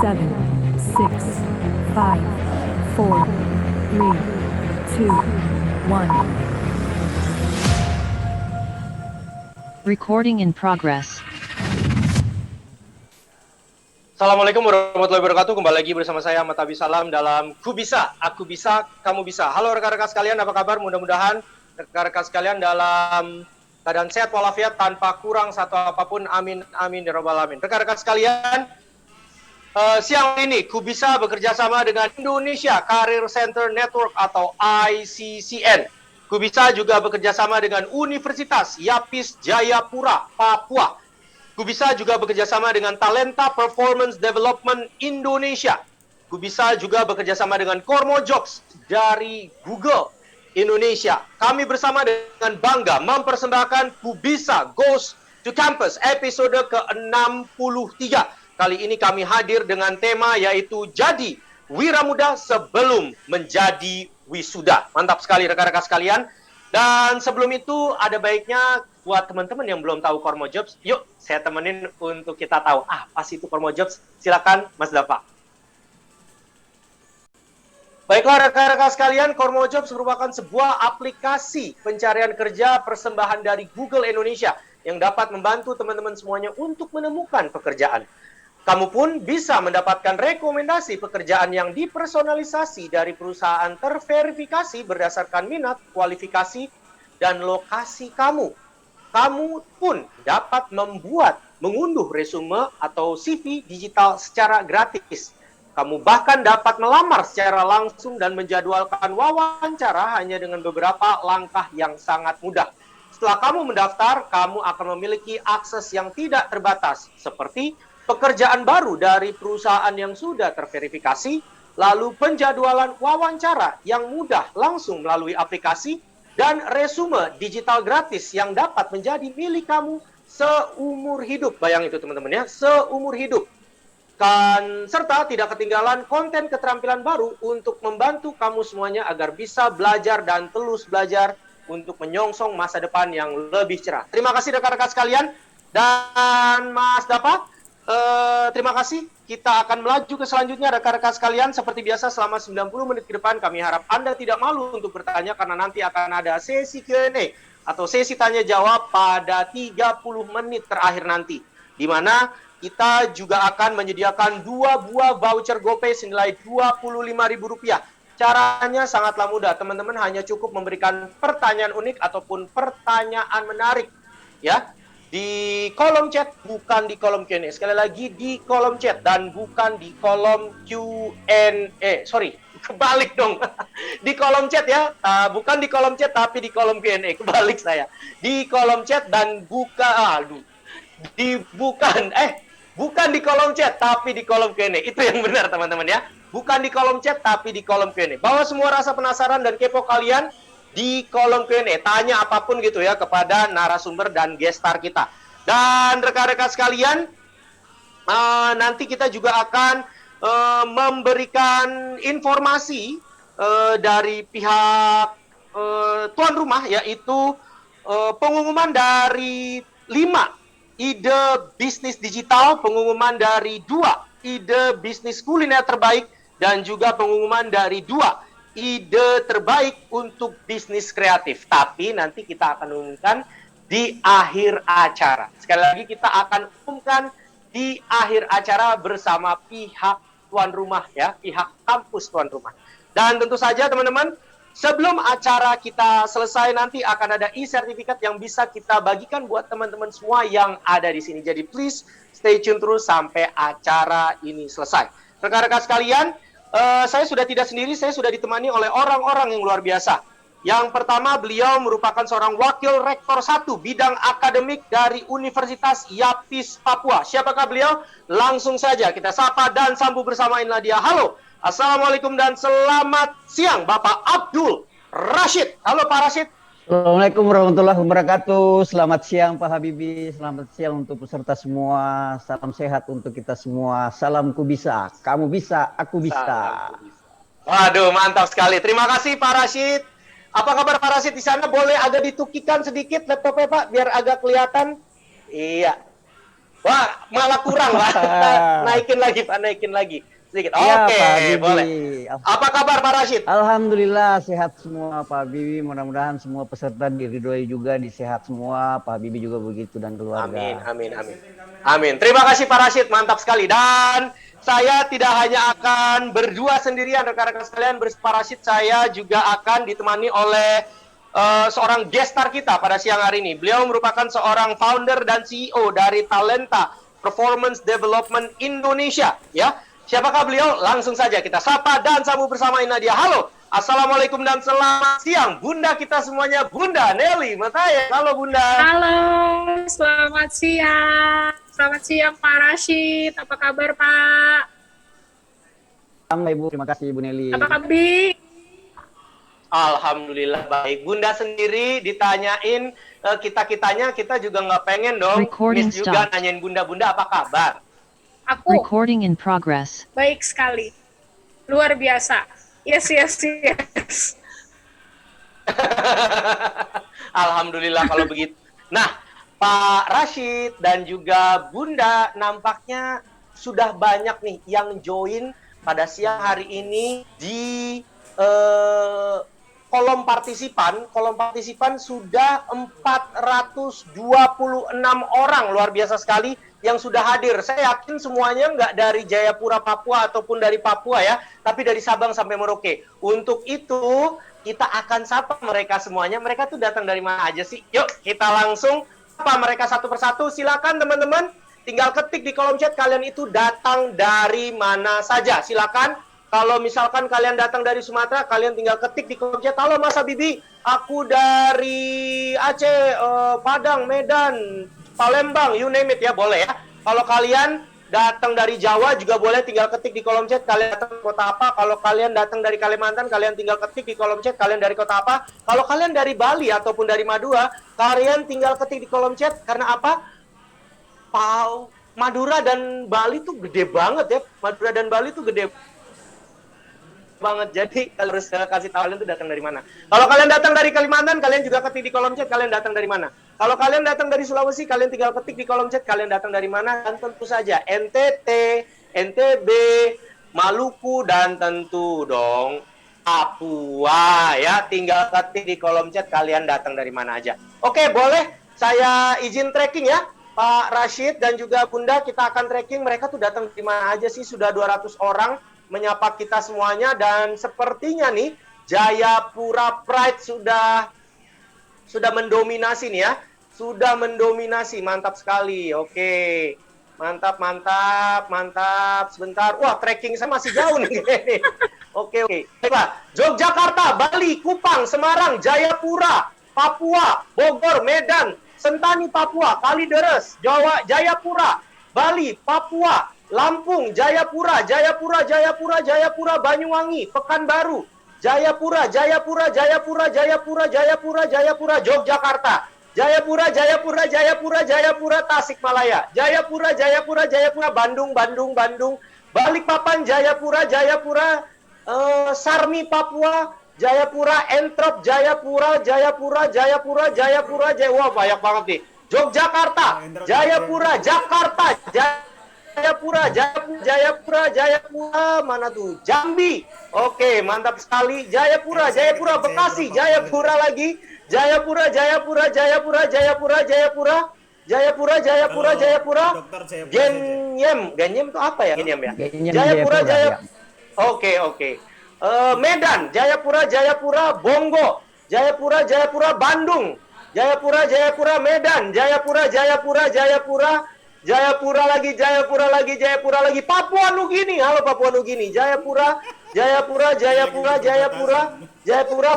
7, 6, 5, 4, 3, 2, 1. Recording in progress. Assalamualaikum warahmatullahi wabarakatuh. Kembali lagi bersama saya Ahmad Abi Salam dalam Ku Bisa, Aku Bisa, Kamu Bisa. Halo rekan-rekan sekalian, apa kabar? Mudah-mudahan rekan-rekan sekalian dalam keadaan sehat walafiat tanpa kurang satu apapun. Amin, amin, ya rabbal alamin. Rekan-rekan sekalian, siang ini Ku Bisa bekerja sama dengan Indonesia Career Center Network atau ICCN. Ku Bisa juga bekerja sama dengan Universitas Yapis Jayapura, Papua. Ku Bisa juga bekerja sama dengan Talenta Performance Development Indonesia. Ku Bisa juga bekerja sama dengan Kormo Jobs dari Google Indonesia. Kami bersama dengan bangga mempersembahkan Ku Bisa Goes to Campus episode ke-63. Kali ini kami hadir dengan tema yaitu Jadi Wira Muda Sebelum Menjadi Wisuda. Mantap sekali rekan-rekan sekalian. Dan sebelum itu ada baiknya buat teman-teman yang belum tahu Kormo Jobs, yuk saya temenin untuk kita tahu apa sih itu Kormo Jobs. Silakan Mas Dava. Baiklah rekan-rekan sekalian, Kormo Jobs merupakan sebuah aplikasi pencarian kerja persembahan dari Google Indonesia yang dapat membantu teman-teman semuanya untuk menemukan pekerjaan. Kamu pun bisa mendapatkan rekomendasi pekerjaan yang dipersonalisasi dari perusahaan terverifikasi berdasarkan minat, kualifikasi, dan lokasi kamu. Kamu pun dapat mengunduh resume atau CV digital secara gratis. Kamu bahkan dapat melamar secara langsung dan menjadwalkan wawancara hanya dengan beberapa langkah yang sangat mudah. Setelah kamu mendaftar, kamu akan memiliki akses yang tidak terbatas, seperti pekerjaan baru dari perusahaan yang sudah terverifikasi, lalu penjadwalan wawancara yang mudah langsung melalui aplikasi, dan resume digital gratis yang dapat menjadi milik kamu seumur hidup. Bayang itu teman-teman ya, seumur hidup. Serta tidak ketinggalan konten keterampilan baru untuk membantu kamu semuanya agar bisa belajar dan terus belajar untuk menyongsong masa depan yang lebih cerah. Terima kasih rekan-rekan sekalian. Dan Mas Dava, terima kasih. Kita akan melaju ke selanjutnya rekan-rekan sekalian. Seperti biasa selama 90 menit ke depan kami harap Anda tidak malu untuk bertanya karena nanti akan ada sesi Q&A atau sesi tanya jawab pada 30 menit terakhir nanti, di mana kita juga akan menyediakan 2 buah voucher GoPay senilai Rp25.000. Caranya sangatlah mudah. Teman-teman hanya cukup memberikan pertanyaan unik ataupun pertanyaan menarik ya di kolom chat, bukan di kolom Q&A. Sekali lagi, di kolom chat dan bukan di kolom Q&A. Sorry, kebalik dong. Di kolom chat ya, bukan di kolom chat tapi di kolom Q&A. Kebalik saya. Di kolom chat dan bukan di kolom chat tapi di kolom Q&A. Itu yang benar teman-teman ya. Bukan di kolom chat tapi di kolom Q&A. Bawa semua rasa penasaran dan kepo kalian di kolom Q&A, tanya apapun gitu ya kepada narasumber dan gestar kita. Dan rekan-rekan sekalian, nanti kita juga akan memberikan informasi dari pihak tuan rumah, yaitu pengumuman dari 5 ide bisnis digital, pengumuman dari 2 ide bisnis kuliner terbaik, dan juga pengumuman dari 2 ide terbaik untuk bisnis kreatif. Tapi nanti kita akan umumkan di akhir acara. Sekali lagi kita akan umumkan di akhir acara bersama pihak tuan rumah ya, pihak kampus tuan rumah. Dan tentu saja teman-teman, sebelum acara kita selesai nanti akan ada e-sertifikat yang bisa kita bagikan buat teman-teman semua yang ada di sini. Jadi please stay tune terus sampai acara ini selesai. Rekan-rekan sekalian, saya sudah tidak sendiri, saya sudah ditemani oleh orang-orang yang luar biasa. Yang pertama, beliau merupakan seorang wakil rektor 1 bidang akademik dari Universitas Yapis Papua. Siapakah beliau? Langsung saja kita sapa dan sambut bersama inilah dia. Halo, assalamualaikum dan selamat siang Bapak Abdul Rashid. Halo Pak Rashid. Assalamualaikum warahmatullahi wabarakatuh. Selamat siang Pak Habibie. Selamat siang untuk peserta semua. Salam sehat untuk kita semua. Salam Ku Bisa. Kamu bisa, aku bisa. Waduh, mantap sekali. Terima kasih Pak Rashid. Apa kabar Pak Rashid di sana? Boleh agak ditukikan sedikit laptopnya Pak, biar agak kelihatan. Iya. Wah, malah kurang, Pak. Naikin lagi, Pak, naikin lagi. Sedikit. Ya, Oke, Pak Habibie. boleh. Apa kabar, Pak Rashid? Alhamdulillah sehat semua Pak Habibie. Mudah-mudahan semua peserta diridhoi juga, disehat semua. Pak Habibie juga begitu dan Amin, keluarga. amin, amin. Amin. Terima kasih, Pak Rashid. Mantap sekali. Dan saya tidak hanya akan berdua sendirian, rekan-rekan sekalian. Pak Rashid, saya juga akan ditemani oleh seorang guest star kita pada siang hari ini. Beliau merupakan seorang founder dan CEO dari Talenta Performance Development Indonesia. Ya, siapakah beliau? Langsung saja kita sapa dan sambut bersama Inadia. Halo, assalamualaikum dan selamat siang, Bunda kita semuanya. Bunda Nelly Mataya. Halo, Bunda. Halo, selamat siang. Selamat siang Pak Rashid. Apa kabar Pak? Ibu, terima kasih Ibu Nelly. Apa kabar? Alhamdulillah baik. Bunda sendiri ditanyain kita-kitanya, kita juga nggak pengen dong. Recording Miss juga stopped. nanyain Bunda apa kabar. Aku Recording in progress. baik sekali. Luar biasa. Yes. Alhamdulillah kalau begitu. Nah, Pak Rashid dan juga Bunda nampaknya sudah banyak nih yang join pada siang hari ini di kolom partisipan. Kolom partisipan sudah 426 orang, luar biasa sekali yang sudah hadir. Saya yakin semuanya nggak dari Jayapura, Papua ataupun dari Papua ya, tapi dari Sabang sampai Merauke. Untuk itu kita akan sapa mereka semuanya. Mereka tuh datang dari mana aja sih? Yuk kita langsung sapa mereka satu persatu. Silakan teman-teman, tinggal ketik di kolom chat kalian itu datang dari mana saja. Silakan. Kalau misalkan kalian datang dari Sumatera, kalian tinggal ketik di kolom chat. Halo Mas Habibie, aku dari Aceh, Padang, Medan, Palembang, you name it ya, boleh ya. Kalau kalian datang dari Jawa juga boleh, tinggal ketik di kolom chat kalian datang dari kota apa. Kalau kalian datang dari Kalimantan, kalian tinggal ketik di kolom chat kalian dari kota apa. Kalau kalian dari Bali ataupun dari Madura, kalian tinggal ketik di kolom chat. Karena apa? Madura dan Bali tuh gede banget ya. Madura dan Bali tuh gede banget. Jadi kalau harus kasih tahu kalian tuh datang dari mana. Kalau kalian datang dari Kalimantan, kalian juga ketik di kolom chat kalian datang dari mana. Kalau kalian datang dari Sulawesi, kalian tinggal ketik di kolom chat kalian datang dari mana. Dan tentu saja NTT, NTB, Maluku, dan tentu dong Papua ya. Tinggal ketik di kolom chat kalian datang dari mana aja. Oke, boleh saya izin tracking ya. Pak Rashid dan juga Bunda, kita akan tracking mereka tuh datang dari mana aja sih. Sudah 200 orang menyapa kita semuanya, dan sepertinya nih Jayapura Pride sudah mendominasi nih ya. Sudah mendominasi, mantap sekali. Oke. Mantap. Sebentar. Wah, tracking saya masih jauh nih. Oke. Baiklah. Yogyakarta, Bali, Kupang, Semarang, Jayapura, Papua, Bogor, Medan, Sentani, Papua, Kalideres, Jawa, Jayapura, Bali, Papua, Lampung, Jayapura, Banyuwangi, Pekanbaru, Jayapura, Yogyakarta, Jayapura, Tasikmalaya, Jayapura, Bandung, Balikpapan, Jayapura, Sarmi, Papua, Jayapura, Entrop, Jayapura, wah banyak banget nih. Yogyakarta, Jayapura, Jakarta, Jayapura, mana tuh? Jambi. Oke, mantap sekali. Jayapura, Bekasi, Jayapura lagi. Jayapura. Genyem itu apa ya? Genyem ya? Jayapura. Oke. Medan, Jayapura, Bongo, Jayapura, Bandung, Jayapura, Medan, Jayapura lagi, Papua Nugini. Halo Papua Nugini. Jayapura,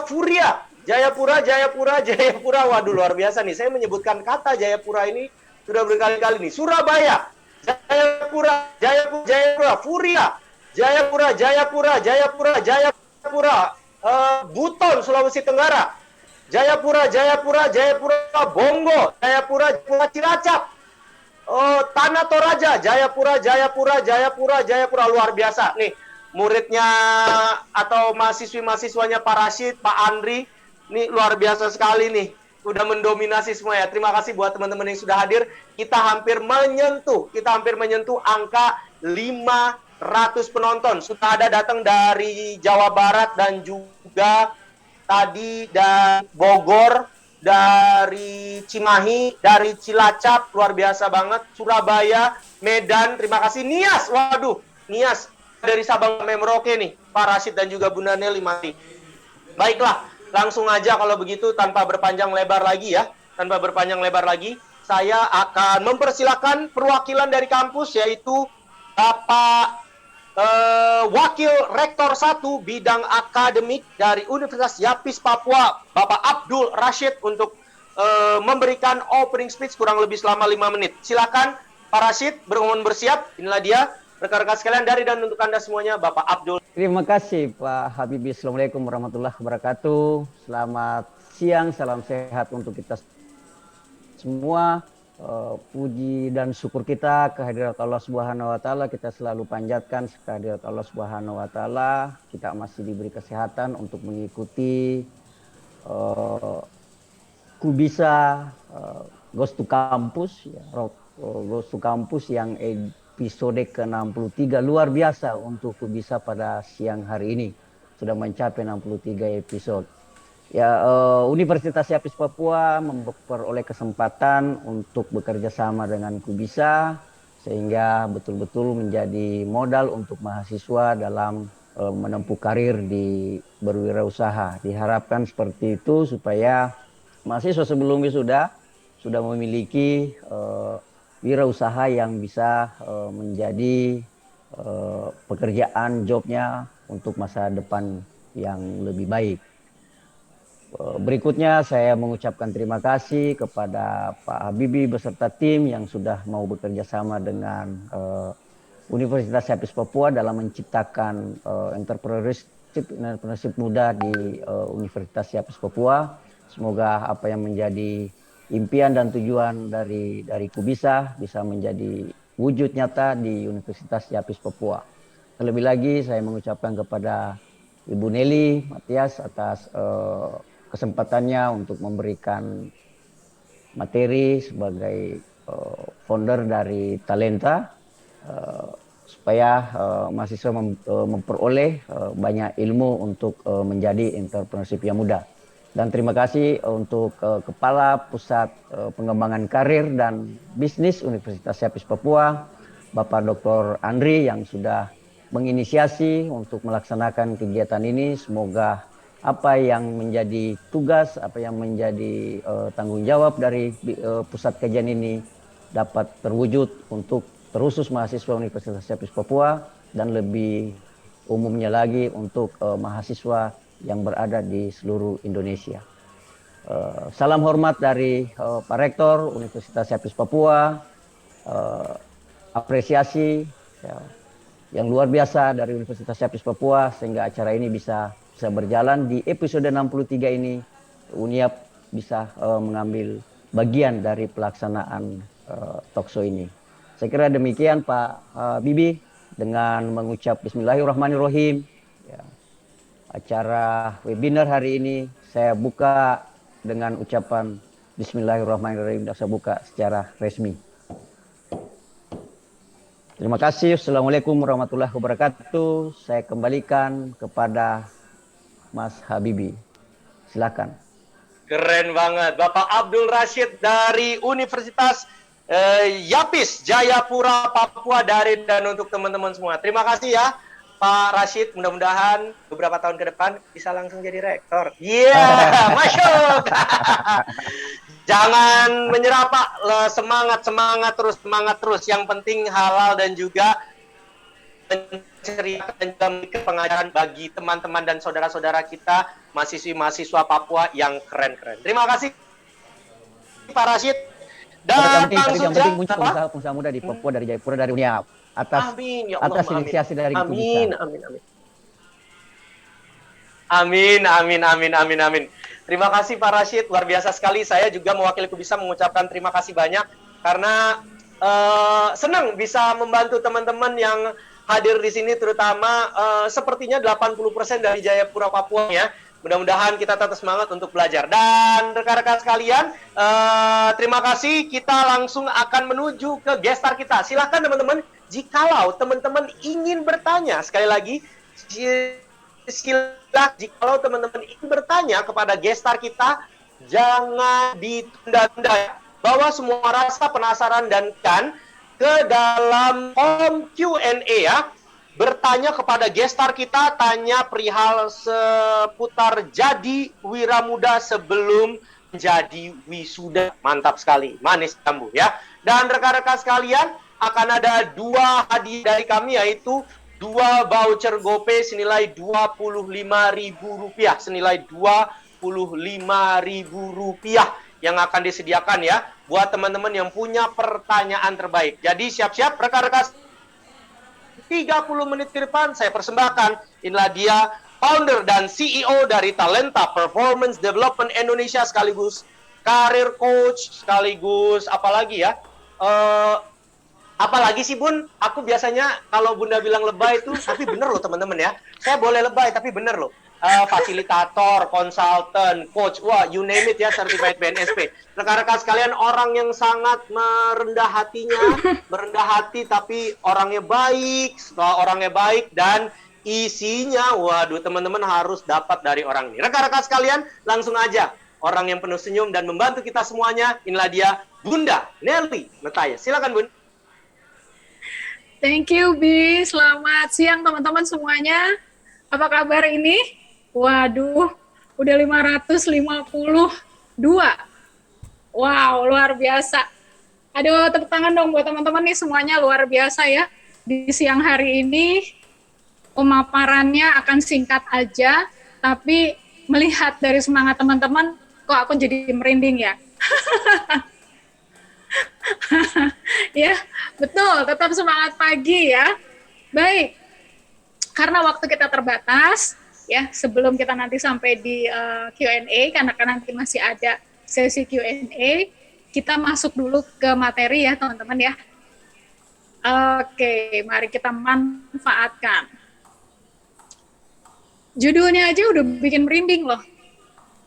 Furia. Jayapura. Waduh, luar biasa nih. Saya menyebutkan kata Jayapura ini sudah berkali-kali nih. Surabaya, Jayapura, Furia. Jayapura. Buton, Sulawesi Tenggara. Jayapura, Bongo, Jayapura, Cilacap. Tanah Toraja, Jayapura, luar biasa nih. Muridnya atau mahasiswanya Pak Rashid, Pak Andri, nih luar biasa sekali nih. udah mendominasi semua ya. Terima kasih buat teman-teman yang sudah hadir. Kita hampir menyentuh angka 500 penonton. Sudah ada datang dari Jawa Barat dan juga tadi dari Bogor, dari Cimahi, dari Cilacap, luar biasa banget. Surabaya, Medan, terima kasih. Nias, waduh, Nias dari Sabang sampai Merauke nih, Pak Rashid dan juga Bunda Nelly mati. Baiklah, langsung aja kalau begitu tanpa berpanjang lebar lagi ya. Tanpa berpanjang lebar lagi, saya akan mempersilakan perwakilan dari kampus yaitu Bapak Wakil Rektor 1 Bidang Akademik dari Universitas Yapis Papua, Bapak Abdul Rashid untuk memberikan opening speech kurang lebih selama 5 menit. Silakan Pak Rashid, bermohon bersiap. Inilah dia rekan-rekan sekalian dari dan untuk Anda semuanya, Bapak Abdul. Terima kasih Pak Habibie. Assalamualaikum warahmatullahi wabarakatuh. Selamat siang, salam sehat untuk kita semua. Puji dan syukur kita kehadirat Allah Subhanahu wa taala kita selalu panjatkan kehadirat Allah Subhanahu wa taala. Kita masih diberi kesehatan untuk mengikuti Kubisa Ghost to Campus ya, Ghost to Campus yang episode ke-63 luar biasa untuk Kubisa pada siang hari ini. Sudah mencapai 63 episode. Ya, Universitas Yapis Papua memperoleh kesempatan untuk bekerja sama dengan Kubisa sehingga betul-betul menjadi modal untuk mahasiswa dalam menempuh karir di berwirausaha. Diharapkan seperti itu supaya mahasiswa sebelum wisuda sudah memiliki wirausaha yang bisa menjadi pekerjaan jobnya untuk masa depan yang lebih baik. Berikutnya saya mengucapkan terima kasih kepada Pak Habibie beserta tim yang sudah mau bekerja sama dengan Universitas Yapis Papua dalam menciptakan entrepreneurship muda di Universitas Yapis Papua. Semoga apa yang menjadi impian dan tujuan dari Kubisa bisa menjadi wujud nyata di Universitas Yapis Papua. Terlebih lagi saya mengucapkan kepada Ibu Nelly Matias atas kesempatannya untuk memberikan materi sebagai founder dari Talenta supaya mahasiswa memperoleh banyak ilmu untuk menjadi entrepreneurship yang muda. Dan terima kasih untuk Kepala Pusat Pengembangan Karir dan Bisnis Universitas Yapis Papua, Bapak Dr. Andri yang sudah menginisiasi untuk melaksanakan kegiatan ini. Semoga apa yang menjadi tugas, apa yang menjadi tanggung jawab dari pusat kajian ini dapat terwujud untuk terusus mahasiswa Universitas Yapis Papua dan lebih umumnya lagi untuk mahasiswa yang berada di seluruh Indonesia. Salam hormat dari Pak Rektor Universitas Yapis Papua, apresiasi yang luar biasa dari Universitas Yapis Papua sehingga acara ini bisa berjalan. Di episode 63 ini UNIAP bisa mengambil bagian dari pelaksanaan talkshow ini. Saya kira demikian Pak Bibi, dengan mengucap Bismillahirrahmanirrahim ya, acara webinar hari ini saya buka dengan ucapan Bismillahirrahmanirrahim dan saya buka secara resmi. Terima kasih. Assalamualaikum warahmatullahi wabarakatuh. Saya kembalikan kepada Mas Habibie. Silakan. Keren banget. Bapak Abdul Rashid dari Universitas Yapis Jayapura Papua, dari dan untuk teman-teman semua. Terima kasih ya Pak Rashid. Mudah-mudahan beberapa tahun ke depan bisa langsung jadi rektor. Iya, masuk. Jangan menyerah Pak. Semangat terus. Yang penting halal dan juga menceritakan juga pengajaran bagi teman-teman dan saudara-saudara kita mahasiswa Papua yang keren-keren. Terima kasih Pak Rashid. Dan yang penting muncul pengusaha muda di Papua dari Jayapura dari UNIAP atas atas inisiasi dari Kubisa. Amin. Terima kasih Pak Rashid, luar biasa sekali. Saya juga mewakili Kubisa mengucapkan terima kasih banyak karena senang bisa membantu teman-teman yang hadir di sini, terutama sepertinya 80% dari Jayapura Papua ya. Mudah-mudahan kita tetap semangat untuk belajar. Dan rekan-rekan sekalian, terima kasih. Kita langsung akan menuju ke guest star kita. Silahkan teman-teman, jikalau teman-teman ingin bertanya, sekali lagi, silahkan jikalau teman-teman ingin bertanya kepada guest star kita, jangan ditunda-tunda. Bawa semua rasa penasaran dan kan ke dalam home Q&A ya. Bertanya kepada guest star kita, tanya perihal seputar jadi wiramuda sebelum menjadi wisuda. Mantap sekali, manis jambu ya. Dan rekan-rekan sekalian, akan ada 2 hadiah dari kami, yaitu 2 voucher GoPay senilai Rp25.000. Senilai Rp25.000 yang akan disediakan ya buat teman-teman yang punya pertanyaan terbaik. Jadi siap-siap rekan-rekan. 30 menit ke depan saya persembahkan, inilah dia founder dan CEO dari Talenta Performance Development Indonesia, sekaligus career coach, sekaligus apalagi ya, apalagi sih Bun, aku biasanya kalau Bunda bilang lebay itu, tapi bener loh teman-teman ya, saya boleh lebay tapi bener loh. Fasilitator, konsultan, coach, wah you name it ya, certified BNSP. Rekan-rekan sekalian, orang yang sangat merendah hatinya, merendah hati tapi orangnya baik, dan isinya, waduh teman-teman harus dapat dari orang ini. Rekan-rekan sekalian, langsung aja, orang yang penuh senyum dan membantu kita semuanya, inilah dia Bunda Nelly Metaya. Silakan Bun. Thank you, Bi. Selamat siang teman-teman semuanya. Apa kabar ini? Waduh, udah 552. Wow, luar biasa. Aduh, tepuk tangan dong buat teman-teman nih, semuanya luar biasa ya. Di siang hari ini, pemaparannya akan singkat aja, tapi melihat dari semangat teman-teman, kok aku jadi merinding ya. Ya, betul, tetap semangat pagi ya. Baik, karena waktu kita terbatas, ya sebelum kita nanti sampai di Q&A, karena nanti masih ada sesi Q&A, kita masuk dulu ke materi ya teman-teman ya. Oke, mari kita manfaatkan. Judulnya aja udah bikin merinding loh.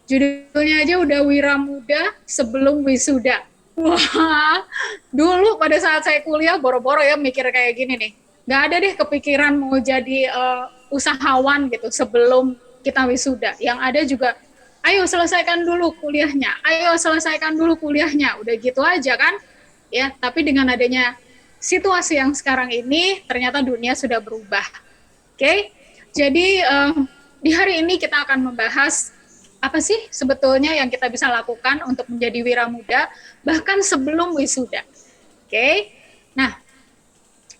Judulnya aja udah Wiramuda Sebelum Wisuda. Wah, dulu pada saat saya kuliah boro-boro ya mikir kayak gini nih. Nggak ada deh kepikiran mau jadi usahawan gitu sebelum kita wisuda. Yang ada juga, ayo selesaikan dulu kuliahnya, udah gitu aja kan. Ya, tapi dengan adanya situasi yang sekarang ini, ternyata dunia sudah berubah. Oke, jadi di hari ini kita akan membahas apa sih sebetulnya yang kita bisa lakukan untuk menjadi wiramuda bahkan sebelum wisuda. Oke, nah,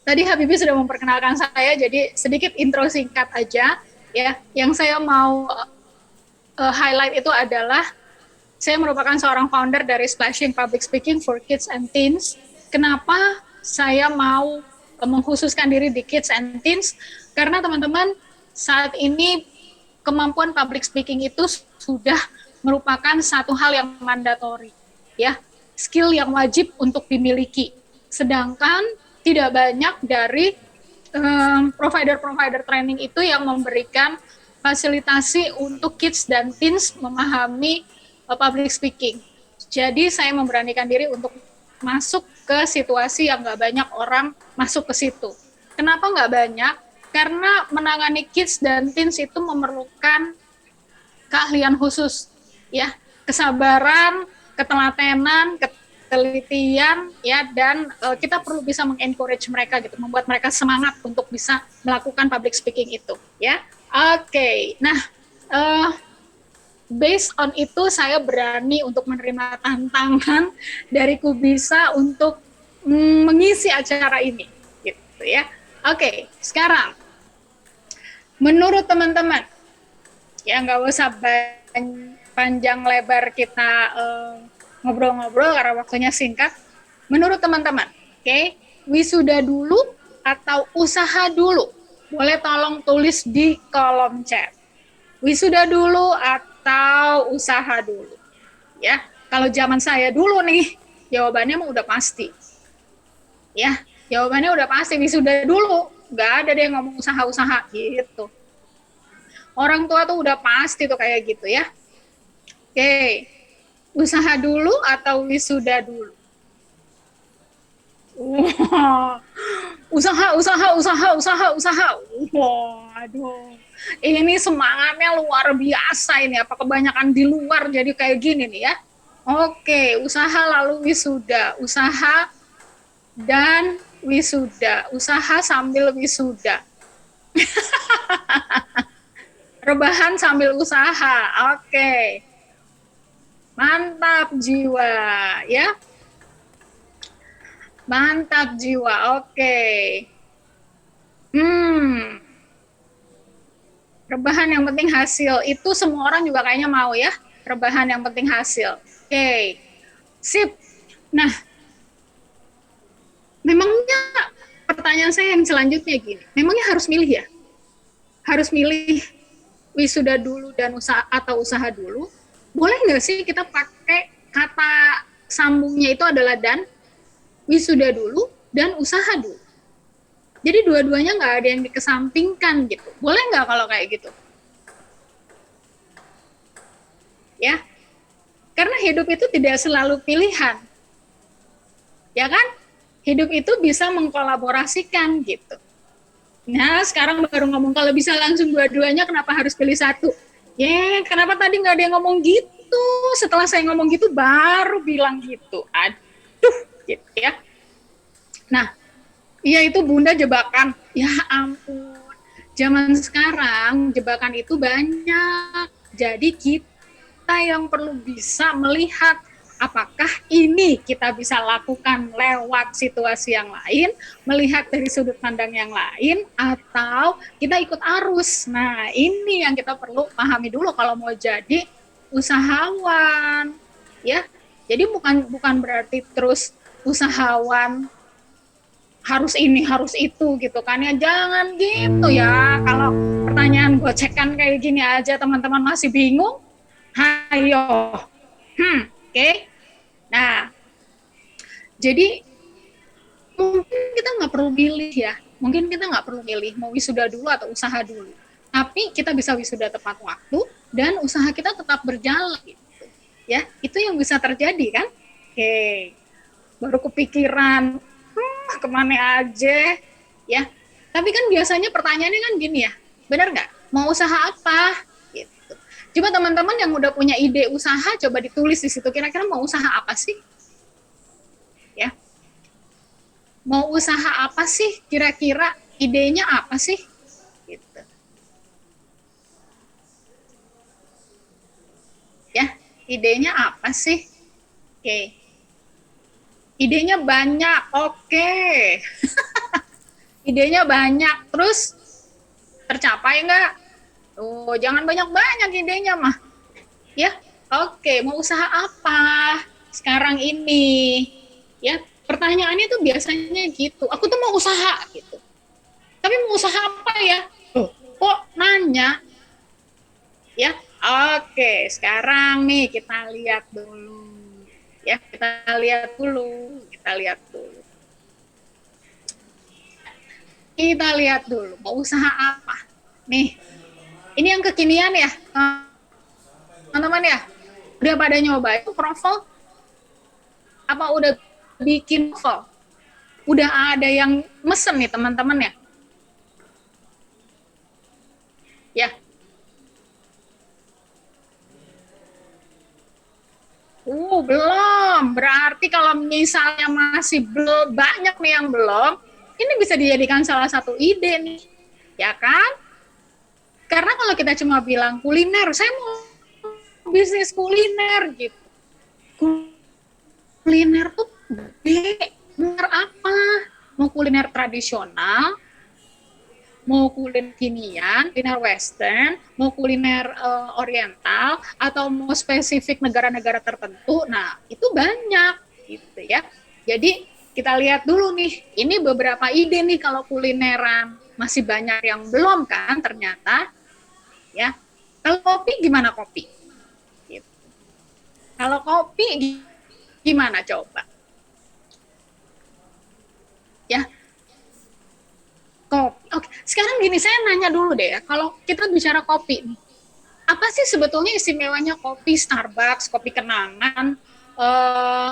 tadi Habibie sudah memperkenalkan saya, jadi sedikit intro singkat aja ya. Yang saya mau highlight itu adalah saya merupakan seorang founder dari Splashing Public Speaking for Kids and Teens. Kenapa saya mau mengkhususkan diri di Kids and Teens? Karena teman-teman, saat ini kemampuan public speaking itu sudah merupakan satu hal yang mandatori, ya, skill yang wajib untuk dimiliki. Sedangkan tidak banyak dari provider-provider training itu yang memberikan fasilitasi untuk kids dan teens memahami public speaking. Jadi saya memberanikan diri untuk masuk ke situasi yang nggak banyak orang masuk ke situ. Kenapa nggak banyak? Karena menangani kids dan teens itu memerlukan keahlian khusus, ya, kesabaran, ketelatenan, ketelitian, ya, dan kita perlu bisa mengencourage mereka gitu, membuat mereka semangat untuk bisa melakukan public speaking itu, ya. Oke, nah, based on itu saya berani untuk menerima tantangan dari Kubisa untuk mengisi acara ini, gitu ya. Oke, sekarang menurut teman-teman, ya nggak usah panjang lebar kita ngobrol-ngobrol karena waktunya singkat. Menurut teman-teman, oke, wisuda dulu atau usaha dulu? Boleh tolong tulis di kolom chat. Wisuda dulu atau usaha dulu? Ya, kalau zaman saya dulu nih, jawabannya mah udah pasti. Ya, jawabannya udah pasti wisuda dulu. Nggak ada deh ngomong usaha-usaha gitu. Orang tua tuh udah pasti tuh kayak gitu ya. Oke, usaha dulu atau wisuda dulu? Wah, usaha. Waduh, ini semangatnya luar biasa ini. Apa kebanyakan di luar jadi kayak gini nih ya? Oke, usaha lalu wisuda, usaha dan wisuda, usaha sambil wisuda. Rebahan sambil usaha. Oke. Mantap jiwa, ya. Mantap jiwa. Oke. Rebahan yang penting hasil. Itu semua orang juga kayaknya mau ya. Rebahan yang penting hasil. Oke. Sip. Nah, memangnya pertanyaan saya yang selanjutnya gini. Memangnya harus milih ya? Harus milih wisuda dulu dan usaha atau usaha dulu? Boleh nggak sih kita pakai kata sambungnya itu adalah dan, wisuda dulu dan usaha dulu? Jadi dua-duanya nggak ada yang dikesampingkan gitu. Boleh nggak kalau kayak gitu? Ya, karena hidup itu tidak selalu pilihan. Ya kan? Hidup itu bisa mengkolaborasikan gitu. Nah, sekarang baru ngomong kalau bisa langsung dua-duanya, kenapa harus pilih satu? Kenapa tadi nggak ada yang ngomong gitu? Setelah saya ngomong gitu, baru bilang gitu. Aduh, gitu ya. Nah, iya itu Bunda jebakan. Ya ampun, zaman sekarang jebakan itu banyak. Jadi kita yang perlu bisa melihat apakah ini kita bisa lakukan lewat situasi yang lain, melihat dari sudut pandang yang lain, atau kita ikut arus. Nah, ini yang kita perlu pahami dulu kalau mau jadi usahawan, ya. Jadi bukan berarti terus usahawan harus ini, harus itu gitu kan ya. Jangan gitu ya. Kalau pertanyaan gocekan kayak gini aja teman-teman masih bingung, hayo. Oke. Nah, jadi mungkin kita nggak perlu milih ya. Mungkin kita nggak perlu milih mau wisuda dulu atau usaha dulu. Tapi kita bisa wisuda tepat waktu dan usaha kita tetap berjalan gitu. Ya, itu yang bisa terjadi kan? Oke. Baru kepikiran, kemana aja ya. Tapi kan biasanya pertanyaannya kan gini ya. Benar nggak? Mau usaha apa? Coba teman-teman yang udah punya ide usaha, coba ditulis di situ. Kira-kira mau usaha apa sih? Ya, mau usaha apa sih? Kira-kira idenya apa sih? Gitu. Ya, idenya apa sih? Oke. Idenya banyak. Oke. Idenya banyak. Terus tercapai nggak? Oh, jangan banyak-banyak idenya mah. Ya, oke. Mau usaha apa sekarang ini? Ya, pertanyaannya tuh biasanya gitu. Aku tuh mau usaha gitu. Tapi mau usaha apa ya? Kok nanya? Ya, oke. Sekarang nih kita lihat dulu. Ya, kita lihat dulu. Kita lihat dulu. Mau usaha apa? Nih. Ini yang kekinian ya, teman-teman ya. Udah pada nyoba itu Krovel? Apa udah bikin Krovel? Udah ada yang mesen nih teman-teman ya? Ya. Belum. Berarti kalau misalnya masih belum banyak nih yang belum, ini bisa dijadikan salah satu ide nih, ya kan? Karena kalau kita cuma bilang kuliner, saya mau bisnis kuliner gitu. Kuliner tuh kuliner apa? Mau kuliner tradisional, mau kuliner kinian, kuliner western, mau kuliner oriental, atau mau spesifik negara-negara tertentu. Nah, itu banyak gitu ya. Jadi kita lihat dulu nih, ini beberapa ide nih kalau kulineran. Masih banyak yang belum kan ternyata. Ya, kalau kopi gimana kopi? Gitu. Kalau kopi gimana coba? Ya, kopi. Oke, Sekarang gini, saya nanya dulu deh ya, kalau kita bicara kopi nih, apa sih sebetulnya istimewanya kopi Starbucks, kopi kenangan, eh,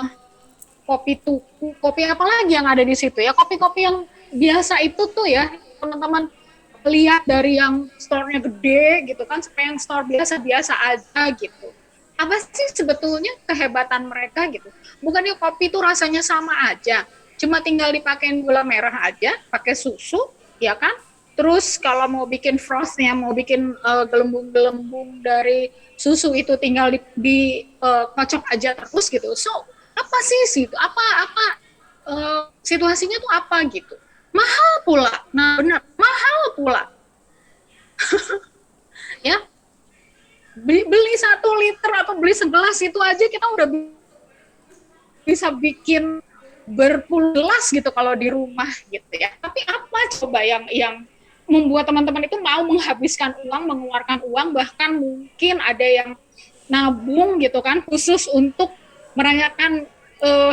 kopi tuku, kopi apa lagi yang ada di situ ya? Kopi-kopi yang biasa itu tuh ya, teman-teman lihat dari yang store-nya gede gitu kan, sampai yang store biasa-biasa aja gitu. Apa sih sebetulnya kehebatan mereka gitu? Bukannya kopi itu rasanya sama aja, cuma tinggal dipakein gula merah aja, pakai susu, ya kan? Terus kalau mau bikin frostnya, mau bikin gelembung-gelembung dari susu itu tinggal kocok aja terus gitu. So apa sih itu? Situasinya tuh apa gitu? Mahal pula. Nah benar, mahal pula. Ya, beli 1 liter atau beli segelas itu aja kita udah bisa bikin berpuluh gelas gitu kalau di rumah gitu ya. Tapi apa coba yang membuat teman-teman itu mau menghabiskan uang, mengeluarkan uang, bahkan mungkin ada yang nabung gitu kan, khusus untuk merayakan